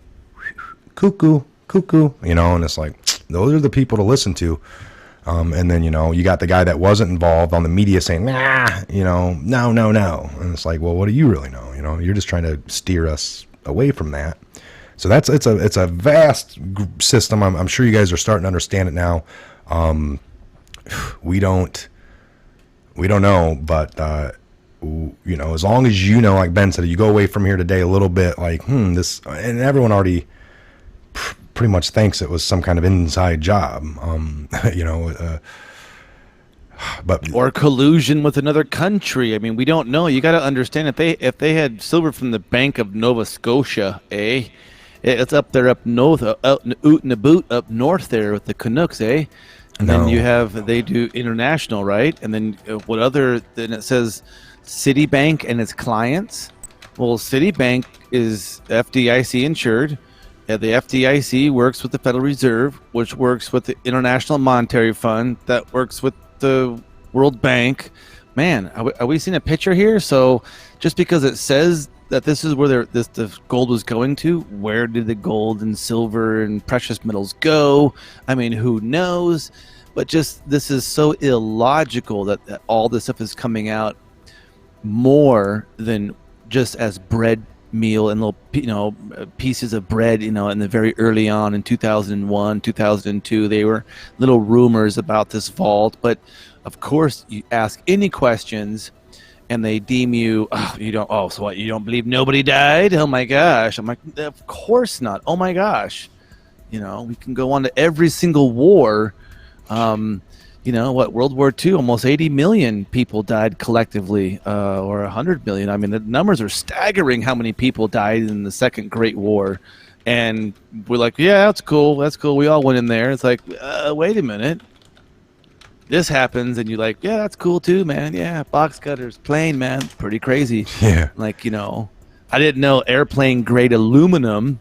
cuckoo, you know, and it's like, those are the people to listen to. And then, you know, you got the guy that wasn't involved on the media saying, nah, you know, no. And it's like, well, what do you really know? You know, you're just trying to steer us away from that. So it's a vast system. I'm sure you guys are starting to understand it now. We don't know, but you know, as long as you know, like Ben said, you go away from here today a little bit like, this, and everyone already pretty much thinks it was some kind of inside job. You know, but or collusion with another country. I mean, we don't know. You got to understand, if they had silver from the Bank of Nova Scotia, it's up there up north, out in Oot-na-Boot up north there with the Canucks, And then they do international, right? And then then it says Citibank and its clients. Well, Citibank is FDIC insured. The FDIC works with the Federal Reserve, which works with the International Monetary Fund, that works with the World Bank. Man, are we seeing a picture here? So just because it says that this is where the gold was going to, where did the gold and silver and precious metals go? I mean, who knows? But just this is so illogical that all this stuff is coming out more than just as bread meal and little, you know, pieces of bread, you know, in the very early on in 2001, 2002, they were little rumors about this vault. But of course, you ask any questions and they deem you, so what, you don't believe nobody died? Oh my gosh. I'm like, of course not. Oh my gosh. You know, we can go on to every single war. You know what, World War II, almost 80 million people died collectively, or 100 million. I mean, the numbers are staggering how many people died in the Second Great War. And we're like, yeah, that's cool. We all went in there. It's like, wait a minute. This happens, and you're like, yeah, that's cool too, man. Yeah, box cutters, plane, man. Pretty crazy. Yeah. Like, you know, I didn't know airplane grade aluminum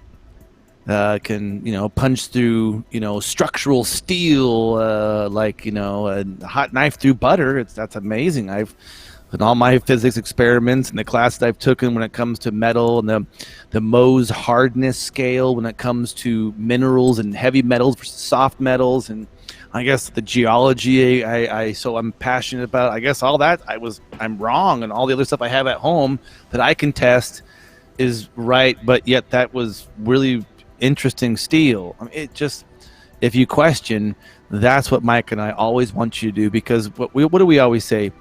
can, you know, punch through, you know, structural steel, like, you know, a hot knife through butter. That's amazing. In all my physics experiments and the classes I've taken when it comes to metal and the Mohs hardness scale when it comes to minerals and heavy metals versus soft metals, and I guess the geology I'm passionate about. I guess all that I'm wrong, and all the other stuff I have at home that I can test is right, but yet that was really interesting steel. I mean, it just, if you question, that's what Mike and I always want you to do, because what do we always say?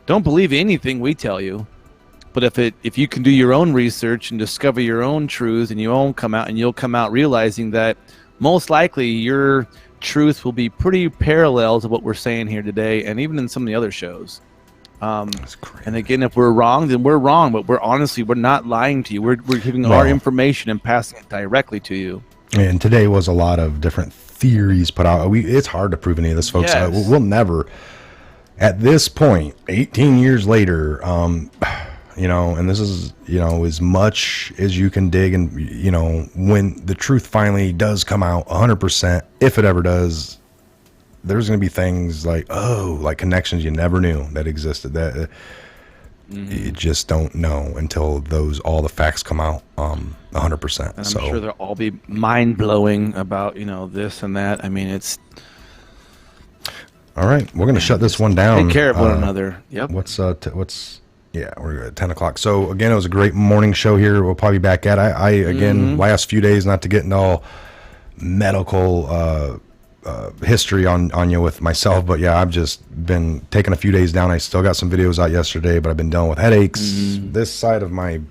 Don't believe anything we tell you, but if you can do your own research and discover your own truth, and you'll come out realizing that most likely your truth will be pretty parallel to what we're saying here today, and even in some of the other shows. And again, if we're wrong, then we're wrong, but we're not lying to you. We're giving our information and passing it directly to you. And today was a lot of different theories put out. It's hard to prove any of this, folks. Yes. We'll never, at this point, 18 years later, you know, and this is, you know, as much as you can dig, and, you know, when the truth finally does come out 100%, if it ever does, there's going to be things like connections you never knew that existed, that you just don't know until all the facts come out 100%. And I'm sure they'll all be mind-blowing about, you know, this and that. I mean, it's... All right, we're going to shut this one down. Take care of one another. Yep. Yeah, we're at 10 o'clock. So, again, it was a great morning show here. We'll probably be back at it. Last few days, not to get into all medical history on you with myself, but yeah, I've just been taking a few days down. I still got some videos out yesterday, but I've been dealing with headaches. This side of my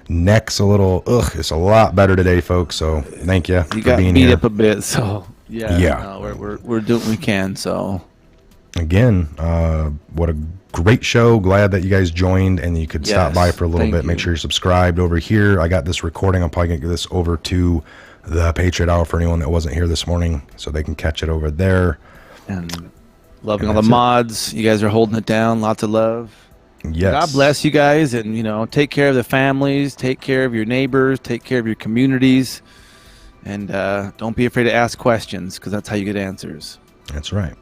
neck's a little it's a lot better today, folks, so thank you for got being beat here. Up a bit, so yeah. No, we're doing what we can. So again, what a great show. Glad that you guys joined and you could stop by for a little bit. Make sure you're subscribed over here. I got this recording. I'm probably gonna get this over to the Patriot Hour for anyone that wasn't here this morning, so they can catch it over there. And loving all the mods. You guys are holding it down. Lots of love. Yes. God bless you guys, and, you know, take care of the families, take care of your neighbors, take care of your communities, And don't be afraid to ask questions, because that's how you get answers. That's right.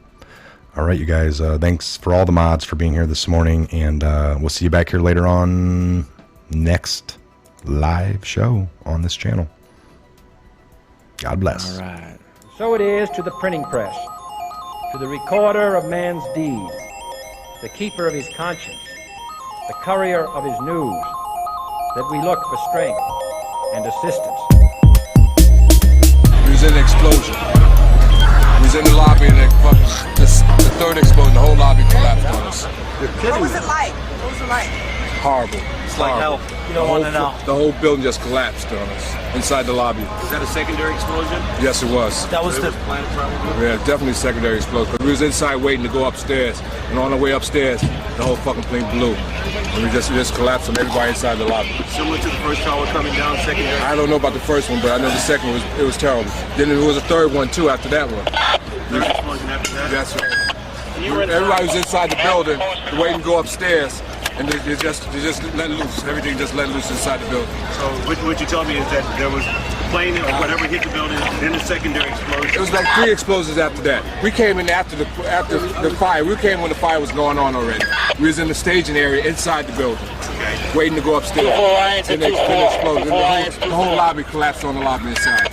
All right, you guys. Thanks for all the mods for being here this morning, and we'll see you back here later on next live show on this channel. God bless. All right. So it is to the printing press, to the recorder of man's deeds, the keeper of his conscience, the courier of his news, that we look for strength and assistance. We was in the explosion. We was in the lobby and the third explosion, the whole lobby collapsed on us. What was it like? What was it like? Horrible. It's like hell. You don't want to know. The whole building just collapsed on us inside the lobby. Is that a secondary explosion? Yes, it was. That was the planet probably. Yeah, definitely secondary explosion. We was inside waiting to go upstairs, and on the way upstairs, the whole fucking thing blew. And we just collapsed on everybody inside the lobby. similar to the first tower coming down, secondary. I don't know about the first one, but I know the second one was terrible. Then there was a third one too after that one. Third explosion after that. That's right. Everybody was inside the building, waiting to go upstairs. And they just let loose. Everything just let loose inside the building. So what you told me is that there was a plane or whatever hit the building, then a secondary explosion. It was like 3 explosions after that. We came in after the fire. We came when the fire was going on already. We was in the staging area inside the building, waiting to go upstairs. And they exploded. The whole lobby collapsed on the lobby inside.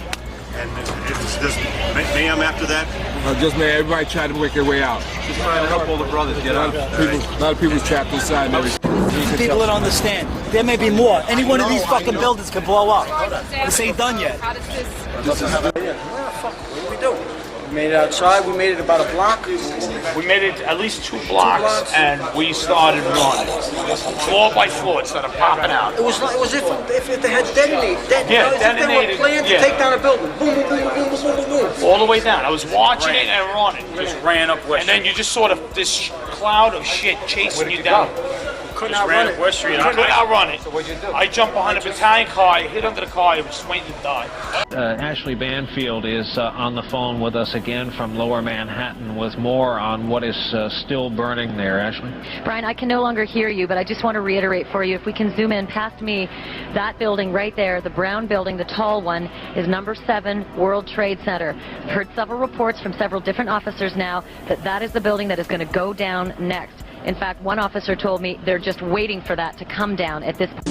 And it's just mayhem after that. Everybody tried to make their way out. Just trying to help all the brothers get out. A lot of people trapped inside and everything. People don't understand. There may be more. Any one of these fucking buildings can blow up. This ain't done yet. We made it outside. We made it about a block. We made it at least 2 blocks, and we started running. Floor by floor, instead of popping out. It was if they had detonated. Yeah, if detonated, they were planned to take down a building. Boom, boom, boom, boom, boom, boom, boom, boom. All the way down. I was watching it and running. Just ran up West Street. And then you just sort of this cloud of shit chasing you down. Couldn't outrun it. West Street. I couldn't outrun it. So what'd you do? I jumped behind a battalion car, I hit under the car, I was waiting to die. Ashley Banfield is on the phone with us again from Lower Manhattan with more on what is still burning there. Ashley? Brian, I can no longer hear you, but I just want to reiterate for you, if we can zoom in past me, that building right there, the brown building, the tall one, is number 7 World Trade Center. I've heard several reports from several different officers now that that is the building that is going to go down next. In fact, one officer told me they're just waiting for that to come down at this point.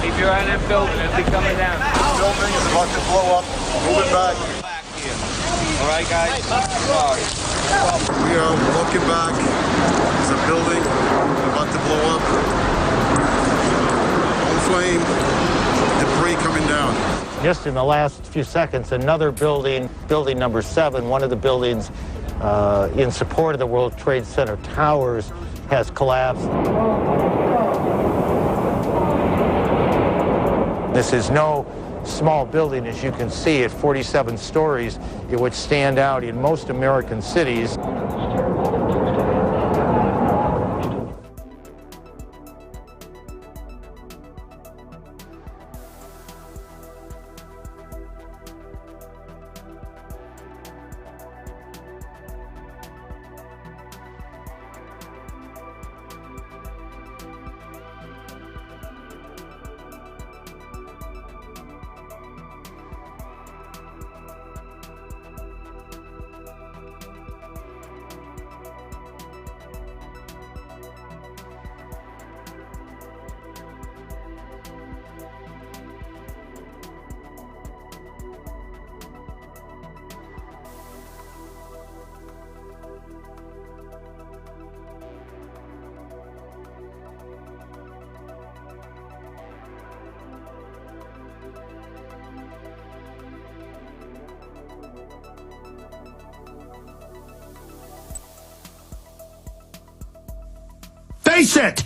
Keep your eye on that building as they coming down. The building is about to blow up. Moving back. All right, guys. We are looking back. There's a building about to blow up. On flame. Debris coming down. Just in the last few seconds, another building, building number 7, one of the buildings in support of the World Trade Center towers, has collapsed. This is no small building, as you can see, at 47 stories. It would stand out in most American cities. Face it!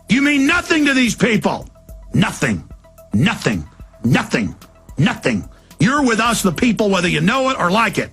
You mean nothing to these people. Nothing. Nothing. Nothing. Nothing. You're with us, the people, whether you know it or like it.